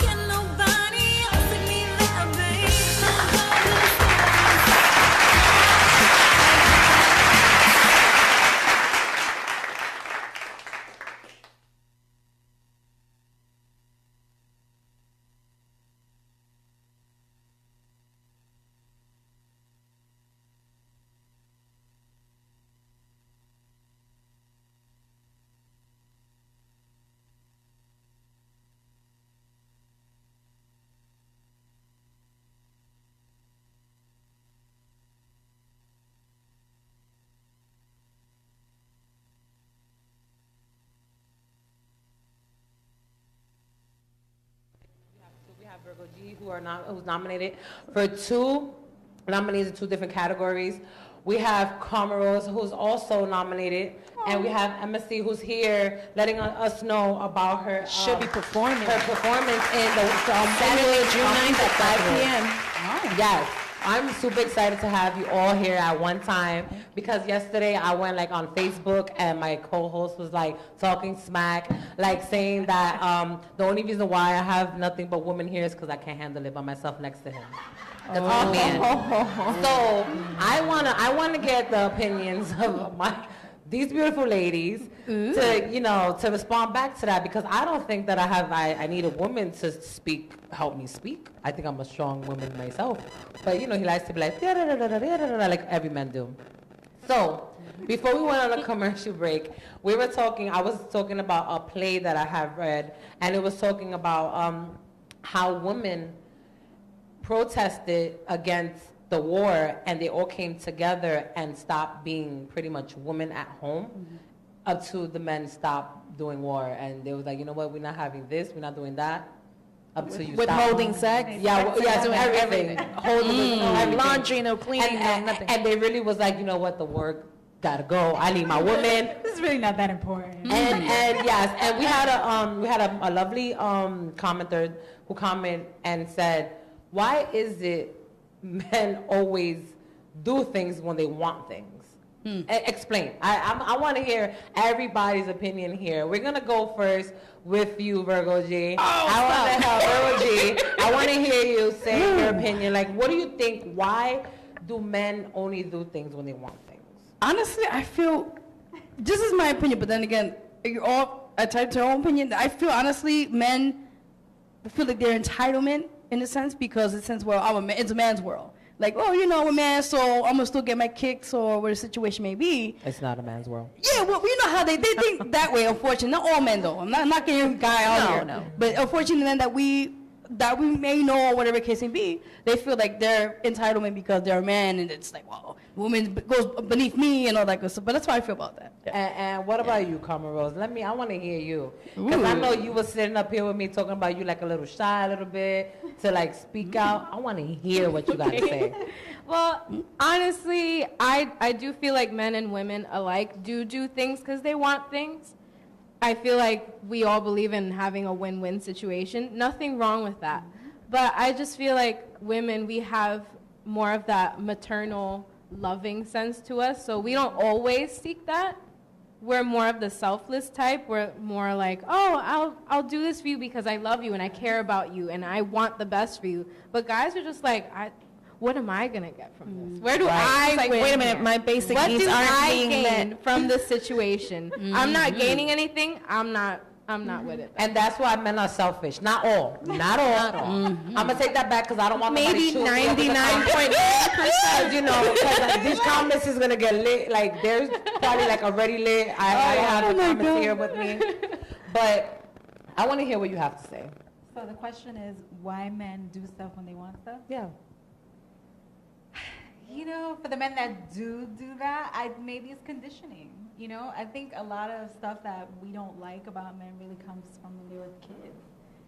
can nobody else take me there, babe? Above the We have Vero G, who's nominated for 2 nominees in 2 different categories. We have Comoros, who's also nominated, and we have Embassy, who's here letting us know about her Should be performing. her performance in the Saturday, June 9th at 5 p.m. Yes. I'm super excited to have you all here at one time because yesterday I went like on Facebook and my co-host was like talking smack, like saying that the only reason why I have nothing but women here is because I can't handle it by myself next to him. That's what I mean. So I wanna get the opinions of these beautiful ladies to respond back to that because I don't think that I need a woman to help me speak. I think I'm a strong woman myself. But he likes to be like like every man do. So before we went on a commercial break, I was talking about a play that I have read, and it was talking about how women protested against the war, and they all came together and stopped being pretty much women at home up to the men stopped doing war. And they was like, you know what, we're not having this, we're not doing that. Up to you Withholding sex? Doing everything. Holding laundry, no cleaning, no nothing. And they really was like, you know what, the war gotta go. I need my woman. This is really not that important. And yes, and we had a lovely commenter who commented and said, why is it men always do things when they want things? Explain. I want to hear everybody's opinion here. We're gonna go first with you, Vero G. I want to hear you say your opinion. Like, what do you think? Why do men only do things when they want things? Honestly, I feel, this is my opinion, but then again, you're all entitled to your own opinion. I feel, honestly, men feel like they're entitlement in a sense because it's a man's world. Like, oh, I'm a man, so I'm going to still get my kicks or what the situation may be. It's not a man's world. Yeah, well, you know how they think that way, unfortunately. Not all men, though. I'm not getting a guy out here. No. But unfortunately, then that we that we may know, or whatever case may be, they feel like they're entitlement because they're a man, and it's like, well, woman goes beneath me and all that good stuff. But that's how I feel about that. And what about you, Karma Rose? I want to hear you. Because I know you were sitting up here with me talking about you like a little shy a little bit to like speak out. I want to hear what you got to say. Well, honestly, I do feel like men and women alike do things because they want things. I feel like we all believe in having a win-win situation. Nothing wrong with that. But I just feel like women, we have more of that maternal loving sense to us. So we don't always seek that. We're more of the selfless type. We're more like, oh, I'll do this for you because I love you and I care about you and I want the best for you. But guys are just like, what am I going to get from this? Where do I like, win wait a minute, here? my basic what needs do aren't I being gain met. from this situation? I'm not gaining anything. I'm not with it. And that's why men are selfish. Not all. Not all. I'm going to take that back because I don't want Maybe nobody 99.9%. You know, because these comments is going to get lit. Like, there's probably like already lit. I have the comments here with me. But I want to hear what you have to say. So the question is, why men do stuff when they want stuff? Yeah. You know, for the men that do that, maybe it's conditioning. You know, I think a lot of stuff that we don't like about men really comes from when they were kids.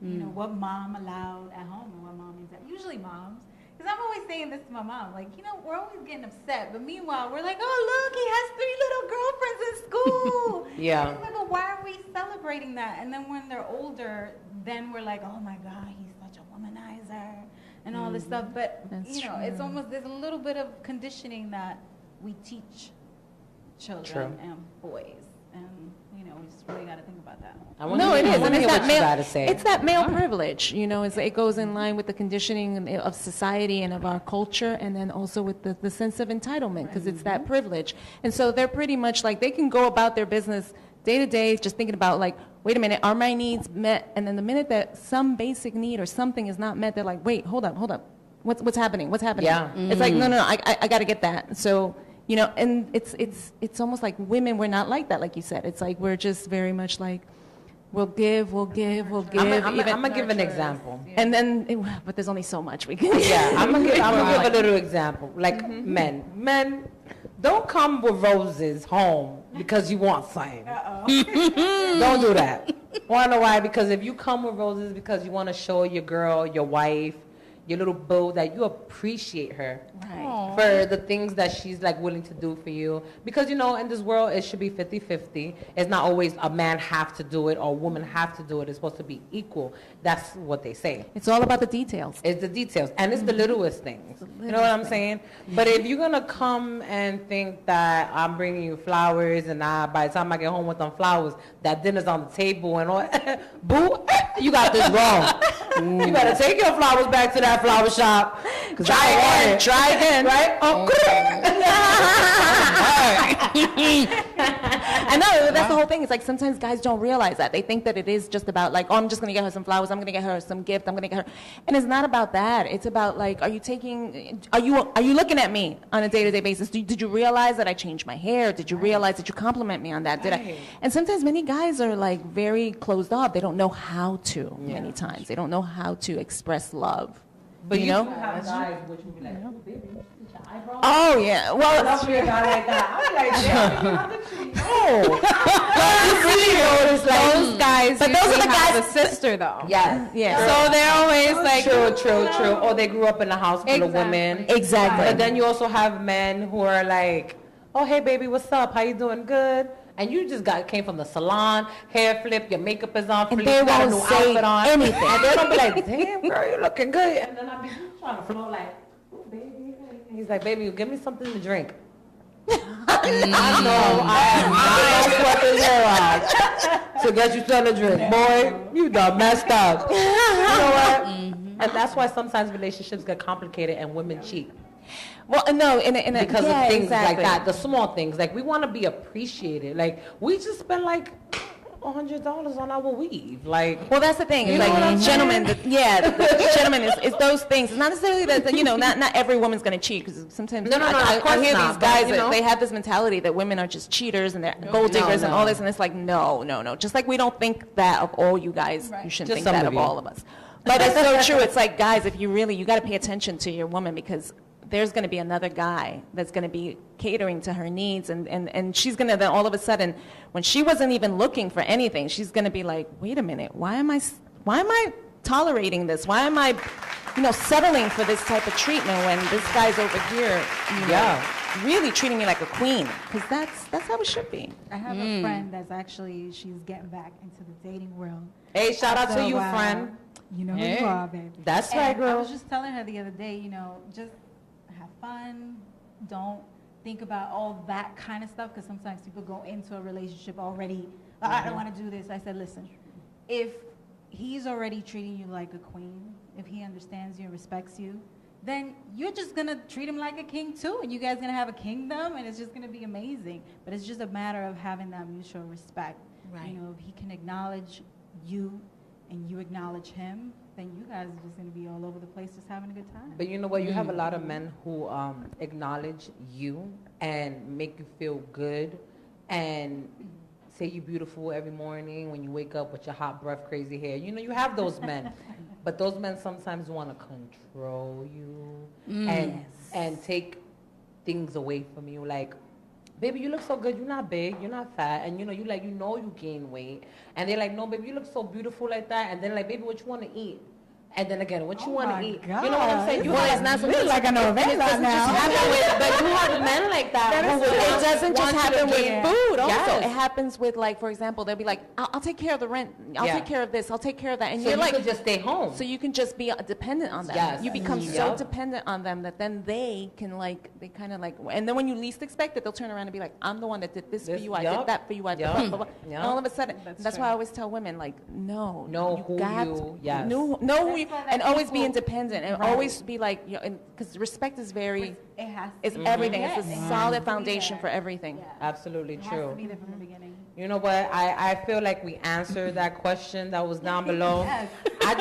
You know, what mom allowed at home and what mom is at. Usually moms. Because I'm always saying this to my mom, like, you know, we're always getting upset. But meanwhile, we're like, oh, look, he has 3 little girlfriends in school. Yeah. And I'm like, well, why are we celebrating that? And then when they're older, then we're like, oh, my God, he's such a womanizer and all this stuff. But, you know, it's almost, there's a little bit of conditioning that we teach children and boys. And, you know, we just really got to think about that. No, it is. And it's that male, say. it's that male privilege, you know, it goes in line with the conditioning of society and of our culture, and then also with the sense of entitlement, because it's that privilege. And so they're pretty much like, they can go about their business day to day just thinking about like, wait a minute, are my needs met? And then the minute that some basic need or something is not met, they're like, wait, hold up. What's happening? Yeah. It's like, no, I got to get that. So, you know, and it's almost like women, we're not like that, like you said. It's like we're just very much like, we'll give. I'm gonna give an example. Yeah. And then, but there's only so much we can. Yeah, I'm gonna give a little example. Like men, don't come with roses home because you want something. Don't do that. Wanna know why? Because if you come with roses because you want to show your girl, your wife, your little boo that you appreciate her for the things that she's like willing to do for you. Because, you know, in this world, it should be 50-50. It's not always a man have to do it or a woman have to do it. It's supposed to be equal. That's what they say. It's all about the details. It's the details. And it's the littlest things. You know what I'm saying? But if you're going to come and think that I'm bringing you flowers and by the time I get home with them flowers, that dinner's on the table and all, boo, you got this wrong. You better take your flowers back to that flower shop. Try again. Right? Oh, I know, that's the whole thing. It's like sometimes guys don't realize that. They think that it is just about like, oh, I'm just going to get her some flowers. I'm going to get her some gift. I'm going to get her. And it's not about that. It's about like, are you looking at me on a day-to-day basis? Did you realize that I changed my hair? Did you realize that you compliment me on that? And sometimes many guys are like very closed off. They don't know how to many times. They don't know how to express love. But you know? Have guys which will be like, oh, baby, oh, yeah. Well, I love a guy like that. I'm like, yeah. You really notice like those guys, but those are the guys. Have a sister though. Yes. Yeah. So they're always like true. Or they grew up in a house full of women. Exactly. But then you also have men who are like, oh, hey, baby, what's up? How you doing? Good. And you just came from the salon, hair flip, your makeup is on, and they won't say anything. And they don't be like, damn, girl, you're looking good. And then I be trying to flow like, oh, baby. He's like, baby, give me something to drink. I know I am not sweating hair out to get you something to drink. Boy, you done messed up. You know what? And that's why sometimes relationships get complicated and women cheat. Well, no, because of things like that, the small things. Like, we want to be appreciated. Like, we just spend like $100 on our weave. Like, well, that's the thing. It's like, gentlemen, gentlemen, it's those things. It's not necessarily that, you know, not every woman's going to cheat, because sometimes I hear these guys that they have this mentality that women are just cheaters and they're gold diggers and all this, and it's like, no. Just like we don't think that of all you guys, you shouldn't think that of all of us. But it's so true. It's like, guys, if you got to pay attention to your woman, because there's going to be another guy that's going to be catering to her needs, and she's going to then all of a sudden, when she wasn't even looking for anything, she's going to be like, wait a minute, why am I tolerating this? Why am I, settling for this type of treatment when this guy's over here, really treating me like a queen? Because that's how it should be. I have a friend that's actually, she's getting back into the dating world. Hey, shout out to you, friend. You know who you are, baby. That's And right, girl. I was just telling her the other day, just have fun. Don't think about all that kind of stuff, because sometimes people go into a relationship already, I don't want to do this. I said, listen, if he's already treating you like a queen, if he understands you and respects you, then you're just going to treat him like a king too, and you guys going to have a kingdom, and it's just going to be amazing. But it's just a matter of having that mutual respect. Right. If he can acknowledge you and you acknowledge him, then you guys are just going to be all over the place just having a good time. But you know what? You have a lot of men who acknowledge you and make you feel good and say you're beautiful every morning when you wake up with your hot breath, crazy hair. You have those men. But those men sometimes want to control you and take things away from you. Like, baby, you look so good. You're not big. You're not fat. And, you gain weight. And they're like, no, baby, you look so beautiful like that. And then, like, baby, what you want to eat? And then again, what you want to eat? God. You know what I'm saying? You Well, it's not supposed to like a novela now. But you have men like that. It doesn't just happen with food also. Yes. It happens with, like, for example, they'll be like, I'll take care of the rent. I'll take care of this. I'll take care of that. And So you're you like, could just stay home. So you can just be dependent on them. Yes. You become so Yep. dependent on them that then they can, like, they kind of like, and then when you least expect it, they'll turn around and be like, I'm the one that did this for you. I did that for you. I did blah, blah, blah. Yep. And all of a sudden, that's true. why I always tell women, like, no. Know who you- yes. Know who you, and always be independent, and always be like, because respect is very, It has to it's be. everything. Yes. It's a It solid has to be foundation there. for everything. Yeah. Absolutely It true. has to be there from the beginning. You know what? I feel like we answered that question that was down below. Yes. I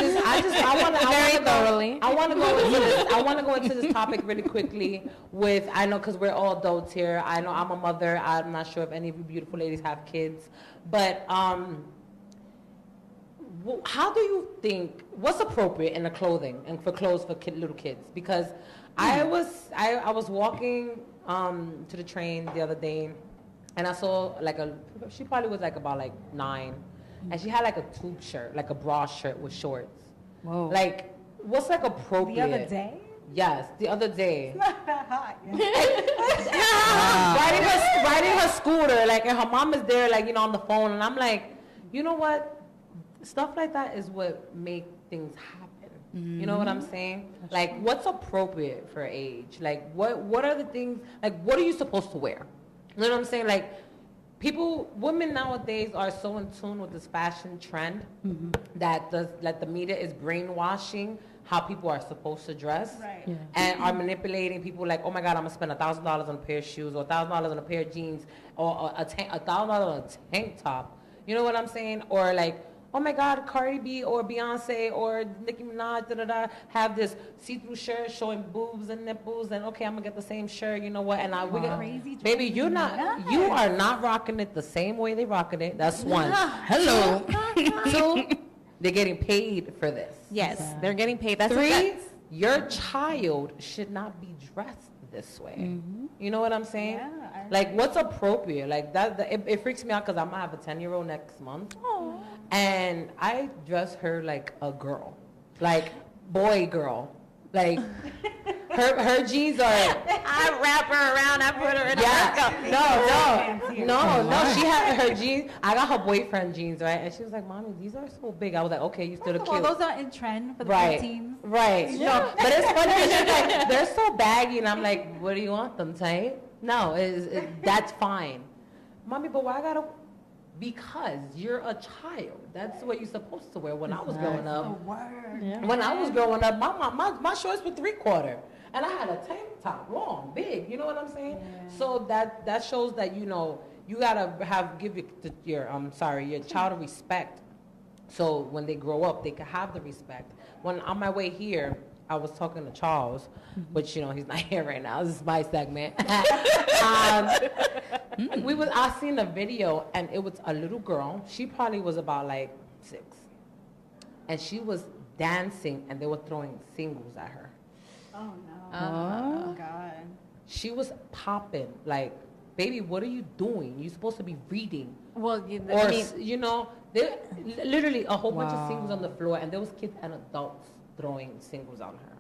want to go into this topic really quickly I know, because we're all adults here. I know I'm a mother. I'm not sure if any of you beautiful ladies have kids, but how do you think, what's appropriate in the clothing and for clothes for little kids? Because I was walking to the train the other day, and I saw she probably was like about 9, and she had like a tube shirt, like a bra shirt with shorts. Whoa. Like, what's like appropriate? The other day? Yes, the other day. Not that hot. Riding her scooter, like, and her mom is there, like, on the phone, and I'm like, you know what? Stuff like that is what make things happen. You know what I'm saying? Like, what's appropriate for age? Like, what are the things, like, what are you supposed to wear? You know what I'm saying? Like, women nowadays are so in tune with this fashion trend that the media is brainwashing how people are supposed to dress, Right. Yeah. and are manipulating people like, oh my God, I'm gonna spend $1,000 on a pair of shoes, or $1,000 on a pair of jeans, or $1,000 on a tank top. You know what I'm saying? Or like, oh my God, Cardi B or Beyonce or Nicki Minaj, have this see-through shirt showing boobs and nipples, and okay, I'm gonna get the same shirt. You know what? And Crazy, baby, you are not rocking it the same way they rocking it. That's one. Hello. Two, they're getting paid for this. Yes, they're getting paid. That's 3, your child should not be dressed this way. You know what I'm saying? Yeah, like, what's appropriate? Like it freaks me out because I'm gonna have a 10-year-old next month, and I dress her like a girl, like boy girl, like her jeans are. I wrap her around. I put her in a no. She had her jeans. I got her boyfriend jeans, right? And she was like, "Mommy, these are so big." I was like, "Okay, you still look cute." Well, those are in trend for the Right. teens. Right. Yeah. No, but it's funny because she's like, they're so baggy, and I'm like, what do you want them tight? No, that's fine. Mommy, but why I gotta? Because you're a child. That's what you're supposed to wear. When I was growing up, when I was growing up, my shorts were 3/4, and I had a tank top, long, big. You know what I'm saying? Yeah. So that shows that you gotta give your child a respect. So when they grow up, they can have the respect. When on my way here, I was talking to Charles, which he's not here right now. This is my segment. I seen a video, and it was a little girl. She probably was about 6, and she was dancing, and they were throwing singles at her. Oh no. Oh, God. She was popping. Like, baby, what are you doing? You're supposed to be reading. Well, You know, there literally a whole bunch of singles on the floor, and there was kids and adults throwing singles on her.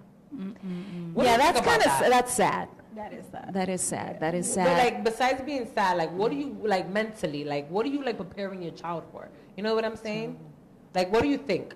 What do Yeah, you think that's about kind of that? that's sad. That is sad. That is sad. That is But sad. like, besides being sad, like, what do you like mentally? Like, what are you like preparing your child for? You know what I'm saying? Like, what do you think?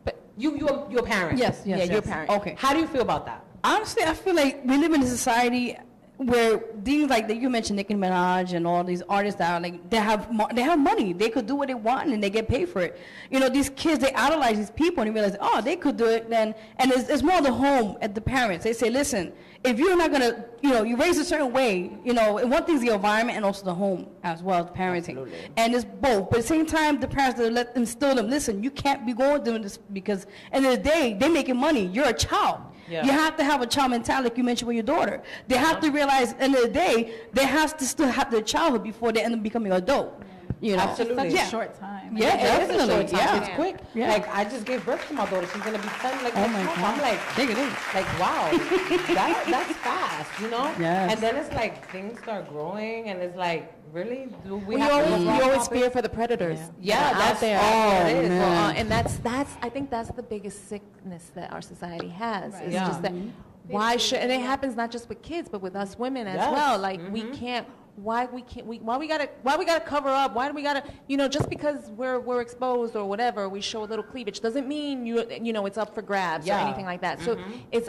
But you're a parent. Yes, yes, you're a yes. parent. Okay. How do you feel about that? Honestly, I feel like we live in a society where things like that you mentioned, Nicki Minaj and all these artists that are like they have money, they could do what they want and they get paid for it. You know, these kids, they idolize these people and they realize, oh, they could do it. Then and it's more the home at the parents. They say, listen, if you're not gonna, you know, you raise a certain way, you know, and one thing's the environment and also the home as well, the parenting. Absolutely. And it's both. But at the same time, the parents that let them instill them, listen, you can't be going doing this because at the end of the day, they're making money. You're a child. Yeah. You have to have a child mentality, like you mentioned with your daughter. They have to realize, at the end of the day, they have to still have their childhood before they end up becoming an adult. You know? Absolutely. Such Yeah. a short time. Yeah, It is a definitely. short time. Yeah. It's quick. Yeah. Like, I just gave birth to my daughter. She's gonna be 10 like Oh next my month. God. I'm like, Take it in. like wow, that's fast, you know? Yes. And then it's like things start growing, and it's like, really, do we We have to always, go we always through fear for the predators. Yeah, that are that's out there. all it is. man. And that's I think that's the biggest sickness that our society has. It's Yeah. just that why should, and it happens not just with kids, but with us women as Yes. well. Like we can't. Why we gotta cover up? Why do we gotta, you know, just because we're exposed or whatever, we show a little cleavage doesn't mean you know it's up for grabs or Yeah. anything like that. So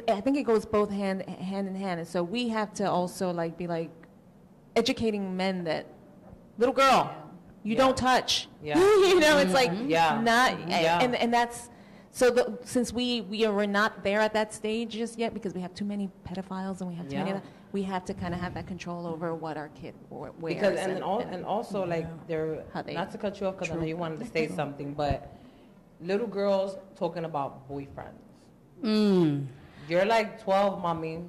I think it goes both hand in hand, and so we have to also like be like educating men that little girl, you don't touch. Yeah. You know, it's like Yeah. not, Yeah. and that's. So since we're not there at that stage just yet because we have too many pedophiles and we have too many of that, we have to kind of have that control over what our kid wears. Because and also like they're How they- not to cut you off because I know you wanted to say something, but little girls talking about boyfriends. You're like 12, mommy.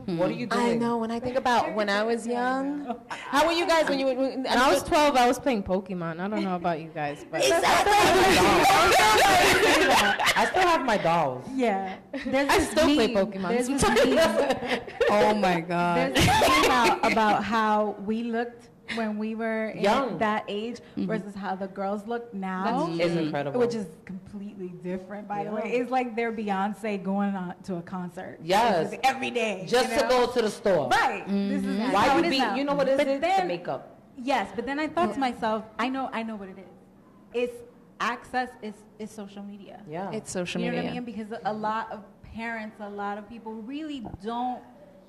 What are you doing? I know. When I think about when I was young, how were you guys when you were? When I was 12, I was playing Pokemon. I don't know about you guys, but I still have my dolls. Yeah. I still play Pokemon. There's this meme- Oh my God. There's this thing about how we looked when we were Young. in that age versus how the girls look now. It's incredible. Which is completely different, by the way. It's like they're Beyonce going on to a concert. Yes. It's every day. Just you to know? go to the store. Right. This is Why how you it is be? now. You know what it But is? The then- makeup. Yes, but then I thought to myself, I know what it is. It's access. It's social media. Yeah. It's social You know media. what I mean? Because a lot of parents, a lot of people really don't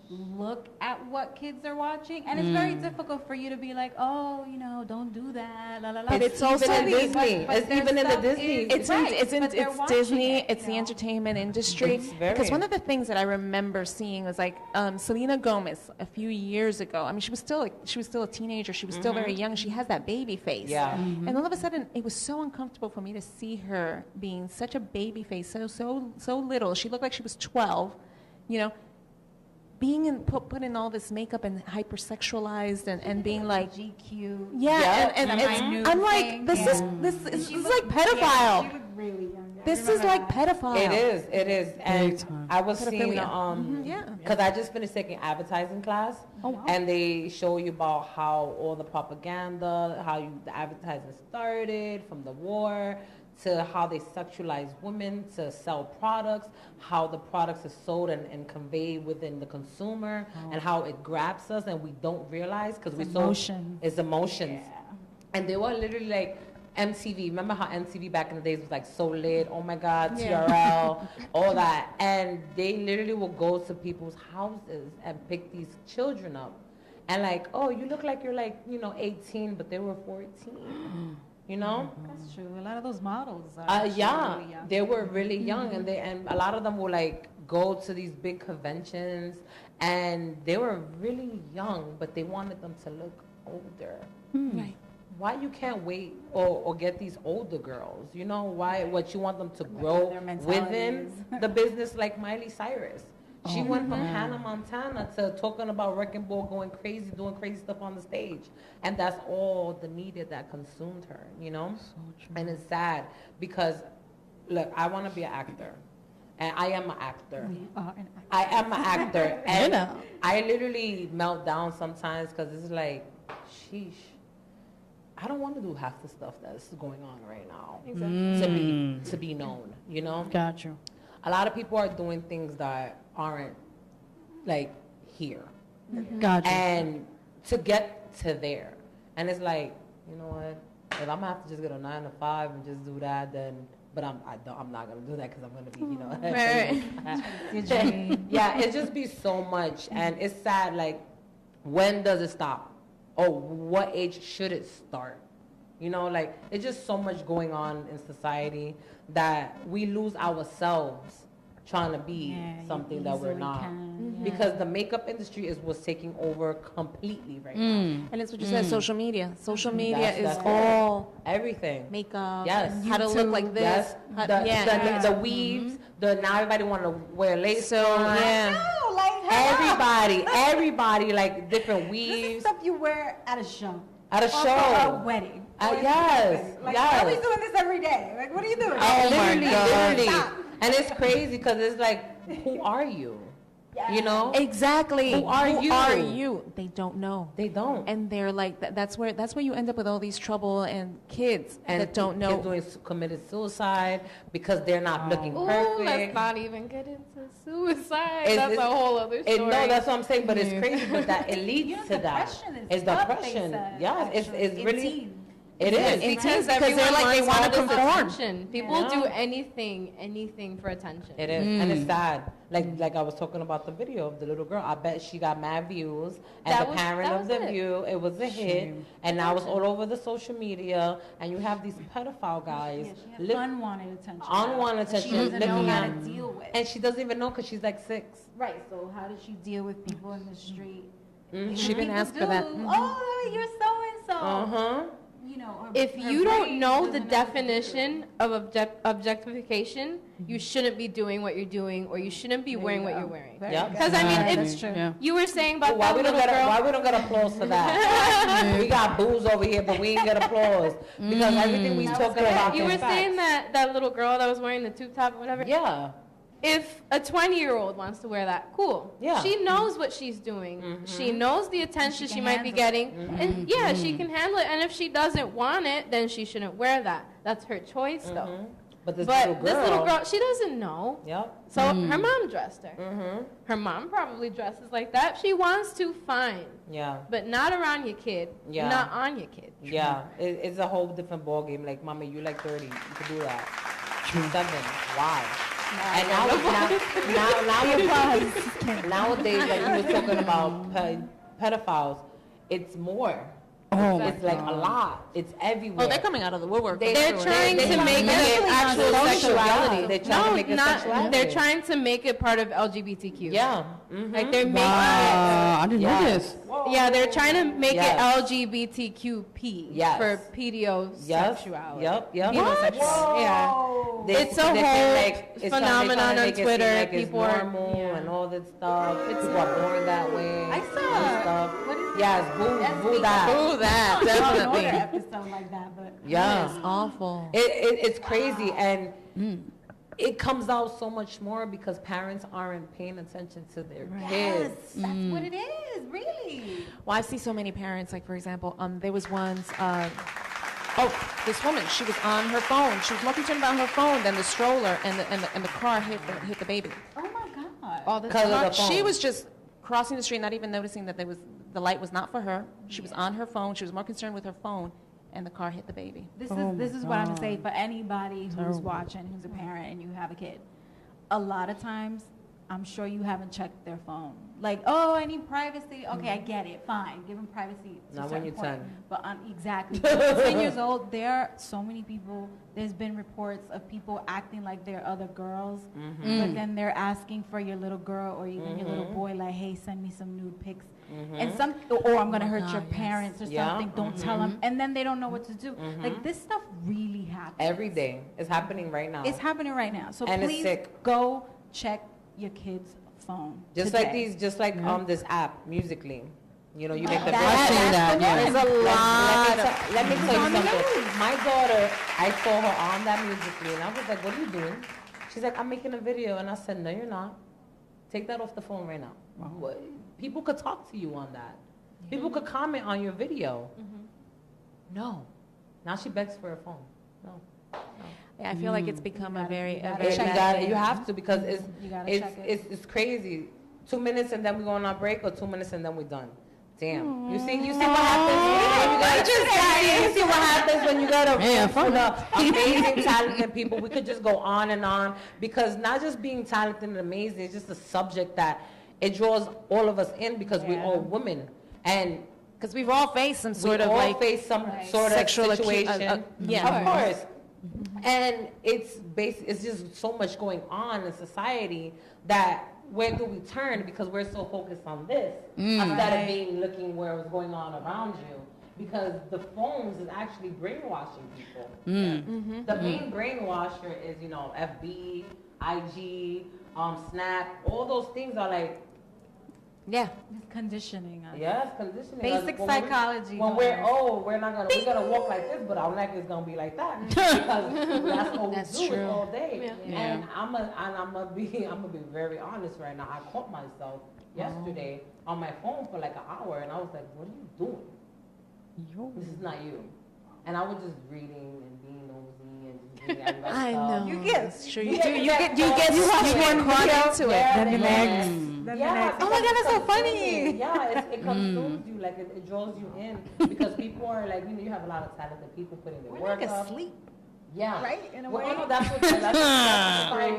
look at what kids are watching, and it's very difficult for you to be like, oh, you know, don't do that, la la la. But it's even also in Disney. but It's their even in the stuff Disney. is- right, but they're It's watching Disney. it, It's you the know? entertainment industry. It's very- Because one of the things that I remember seeing was like Selena Gomez a few years ago. I mean, she was still a teenager. She was still very young. She has that baby face. Yeah. And all of a sudden, it was so uncomfortable for me to see her being such a baby face, so little. She looked like she was 12. You know, being put in all this makeup and hypersexualized and being like GQ. yeah, and minute I'm like thing. this is like pedophile. She looked really young. This is like pedophile. It is. And I was seeing, Pedophilia. Yeah. because I just finished taking advertising class, and they show you about how all the propaganda, how the advertising started from the war, to how they sexualize women to sell products, how the products are sold and conveyed within the consumer, and how it grabs us and we don't realize because we emotions. it's emotions. And they were literally like MTV. Remember how MTV back in the days was like so lit? Oh my God, TRL, all that. And they literally will go to people's houses and pick these children up. And like, oh, you look like you're like, 18, but they were 14. You know? That's true. A lot of those models are Yeah, really young. they were really young, and a lot of them will like go to these big conventions, and they were really young, but they wanted them to look older. Right. Why you can't wait or get these older girls? You know why? What you want them to grow their within mentalities. the business, like Miley Cyrus. She went from Hannah Montana to talking about Wrecking Ball, going crazy, doing crazy stuff on the stage. And that's all the media that consumed her, you know? And it's sad because look, I want to be an actor. And I am an actor. We are an actor. I am an actor. I And know. I literally melt down sometimes because it's like, sheesh. I don't want to do half the stuff that's going on right now to be known, you know? Got you. A lot of people are doing things that aren't like here. Gotcha. And to get to there. And it's like, you know what? If I'm gonna have to just get a 9 to 5 and just do that, then but I'm not gonna do that because I'm gonna be, you know. Yeah, it just be so much, and it's sad. Like, when does it stop? Or what age should it start? You know, like it's just so much going on in society that we lose ourselves trying to be something that we're not. Because the makeup industry is what's taking over completely right now. And it's what you said, social media. Social media That's is all everything. makeup. Yes. and how to look like this. Yes. The weaves. Now everybody want to wear lace. Like, everybody like different this weaves. is stuff you wear at a show. At a Or show. for a wedding. Yes. Like, yes. why are we doing this every day? Like, what are you doing? Literally. And it's crazy because it's like, who are you? You know? Exactly. Who are you? They don't know. They don't. And they're like, that's where you end up with all these trouble and kids that don't know. Kids committed suicide because they're not looking perfect. Let's not even get into suicide. It's- That's a it's- whole other story. No, that's what I'm saying, but it's crazy, but that it leads to that. depression is It's up, they depression. said, Yes, it's in really. teens. It is. Because they're everyone like they wants want all to this conform. attention. People Yeah. do anything for attention. It is, and it's sad. Like I was talking about the video of the little girl. I bet she got mad views, and That the was- parent that of was the it. view, it was a hit, and now it's all over the social media. And you have these pedophile guys, Unwanted attention. unwanted That she attention, doesn't know looking how at, to deal with. and she doesn't even know because she's like 6. Right. So how does she deal with people in the street? She didn't People ask for that. do. Oh, you're so and so. You know, If her you don't brain know the doesn't know what to do. definition of objectification, you shouldn't be doing what you're doing, or you shouldn't be wearing what you're wearing. Yep. Because I mean, That's it's true. Yeah. you were saying about Why that we don't little get girl. why we don't get applause for that? We got booze over here, but we ain't get applause because everything we talking about. You were is facts. saying that little girl that was wearing the tube top or whatever. Yeah. If a 20-year-old wants to wear that, cool. Yeah. She knows what she's doing. She knows the attention she might be handle getting. And yeah, she can handle it. And if she doesn't want it, then she shouldn't wear that. That's her choice, though. But this But little this little girl, girl, she doesn't know. Yep. So her mom dressed her. Her mom probably dresses like that. If she wants to, fine. Yeah. But not around your kid. Yeah. Not on your kid. Yeah. It's a whole different ball game. Like, mommy, you like 30. You can do that. 7. Why? And nowadays, like you were talking about pedophiles, it's more. Oh, it's like a lot. It's everywhere. Oh, they're coming out of the woodwork. They're trying to make it actual sexuality. They're trying to make it sexuality. They're trying to make it part of LGBTQ. Yeah. Like they're making I didn't know this. Yeah, they're trying to make Yes. it LGBTQP Yes. for pedosexuality. Yep. Pedosexuality. Yeah. It's a they feel whole like it's phenomenon trying to on make it seem Twitter. like it's People are normal and all that stuff. People are born that way. I saw and stuff. What is Yes, boo that. Boo that, Definitely. definitely. Episode like that, but Yeah. It's awful. It's crazy, and it comes out so much more because parents aren't paying attention to their kids. that's what it is, really. Well, I see so many parents, like, for example, there was once, this woman, she was on her phone. She was more concerned about her phone than the stroller, and the car hit the baby. Oh my God. All the 'Cause of time. the phone. She was just crossing the street, not even noticing that the light was not for her. She was on her phone. She was more concerned with her phone, and the car hit the baby. This is what I'm gonna say for anybody who's watching, who's a parent, and you have a kid. A lot of times, I'm sure you haven't checked their phone. Like, oh, I need privacy. Okay, I get it. Fine, give them privacy. To Not a when certain you're point. 10. But exactly, 10 years old. There are so many people. There's been reports of people acting like they're other girls, but then they're asking for your little girl or even your little boy, like, hey, send me some nude pics. And or I'm gonna hurt your parents or Yeah. something. Don't tell them. And then they don't know what to do. Like, this stuff really happens. Every day. It's happening right now. It's happening right now. So And it's please sick. go check your kid's phone. Just today. like this app, Musically. You know, you make the I've seen that, yeah. There's a lot. Let me tell you something. My daughter, I saw her on that Musical.ly, and I was like, what are you doing? She's like, I'm making a video. And I said, no, you're not. Take that off the phone right now. What? People could talk to you on that. People could comment on your video. No. Now she begs for a phone. No. Yeah, I feel like it's become a very you have to, because check it. it's crazy. 2 minutes and then we go on our break, or 2 minutes and then we're done. Damn. You see what happens? You see what happens when you got amazing, talented people. We could just go on and on, because not just being talented and amazing, it's just a subject that it draws all of us in, because we're all women. And because we've all faced some sort of sort of sexual situation. yeah, of course. And it's just so much going on in society that where do we turn, because we're so focused on this instead of being looking where what's going on around you, because the phones is actually brainwashing people. The main brainwasher is, you know, FB, IG, Snap, all those things are like, it's conditioning us. Yes, conditioning. Basic psychology. When we're we're gonna walk like this, but our neck is gonna be like that, because that's what we do all day. And I'm gonna be very honest right now. I caught myself yesterday on my phone for like an hour, and I was like, "What are you doing? This is not you." And I was just reading and being nosy and just reading everybody's stuff. I know. You get caught into it. Oh my God, that's so funny. Yeah, it consumes you, like it draws you in, because people are like, you have a lot of talented people putting their work up. Asleep. Yeah. Right? In a well, way. no, that's what society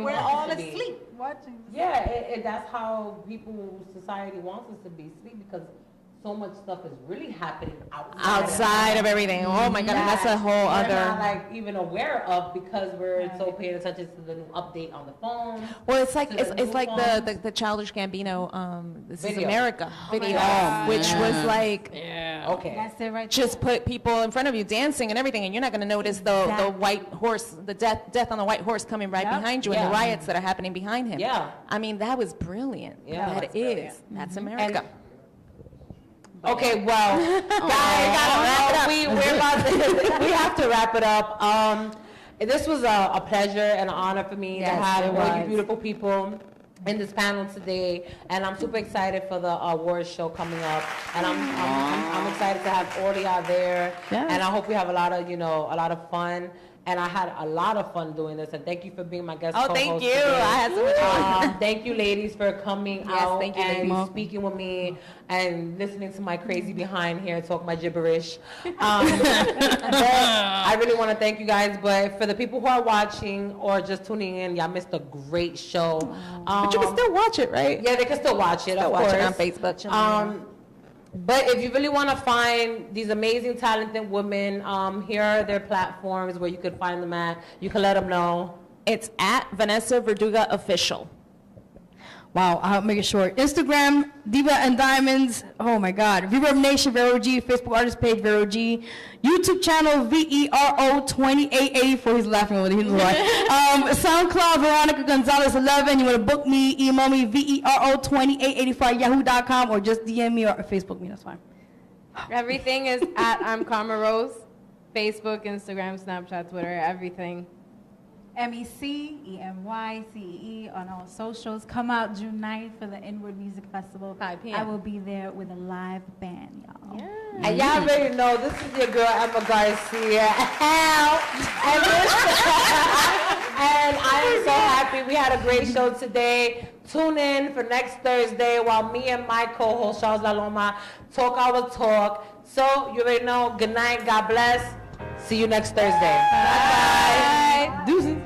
We're wants all us to be. asleep watching. Yeah, that's how society wants us to be, asleep, because so much stuff is really happening outside of everything. Oh my God, that's a whole other. We're not like even aware of, because we're so paying attention to the new update on the phone. Well, it's like the Childish Gambino This Is America video, which was like, That's it right. Just put people in front of you dancing and everything, and you're not going to notice the white horse, the death on the white horse coming right behind you, and the riots that are happening behind him. Yeah, I mean, that was brilliant. Yeah, that is. That's America. Okay, well, guys, we have to wrap it up. This was a pleasure and an honor for me to have all you beautiful people in this panel today, and I'm super excited for the awards show coming up, and I'm excited to have all of y'all there, and I hope we have a lot of fun. And I had a lot of fun doing this, and thank you for being my guest co-host thank you. today. I had so much fun. Thank you, ladies, for coming out thank you, and speaking with me and listening to my crazy behind here talk my gibberish. But I really want to thank you guys. But for the people who are watching or just tuning in, y'all missed a great show. But you can still watch it, right? Yeah, they can still watch it. Watch it on Facebook. But if you really want to find these amazing, talented women, here are their platforms where you could find them at. You can let them know. It's at Vanessa Verduga Official. Wow, I'll make it short. Instagram, Diva and Diamonds. Oh my God. Reverb Nation, Vero G. Facebook artist page, Vero G. YouTube channel, VERO 2884. He's laughing over there. He's like, SoundCloud, Veronica Gonzalez 11. You want to book me, email me, VERO 2885 yahoo.com, or just DM me or Facebook me. That's fine. Everything is at I'm Karma Rose. Facebook, Instagram, Snapchat, Twitter, everything. MECEMYCEE on all socials. Come out June 9th for the Inward Music Festival. 5 p.m. I will be there with a live band, y'all. Yeah. And y'all already know this is your girl Emma Garcia. And I am so happy we had a great show today. Tune in for next Thursday while me and my co-host Charles Laloma talk our talk. So you already know. Good night. God bless. See you next Thursday. Bye. Deuces.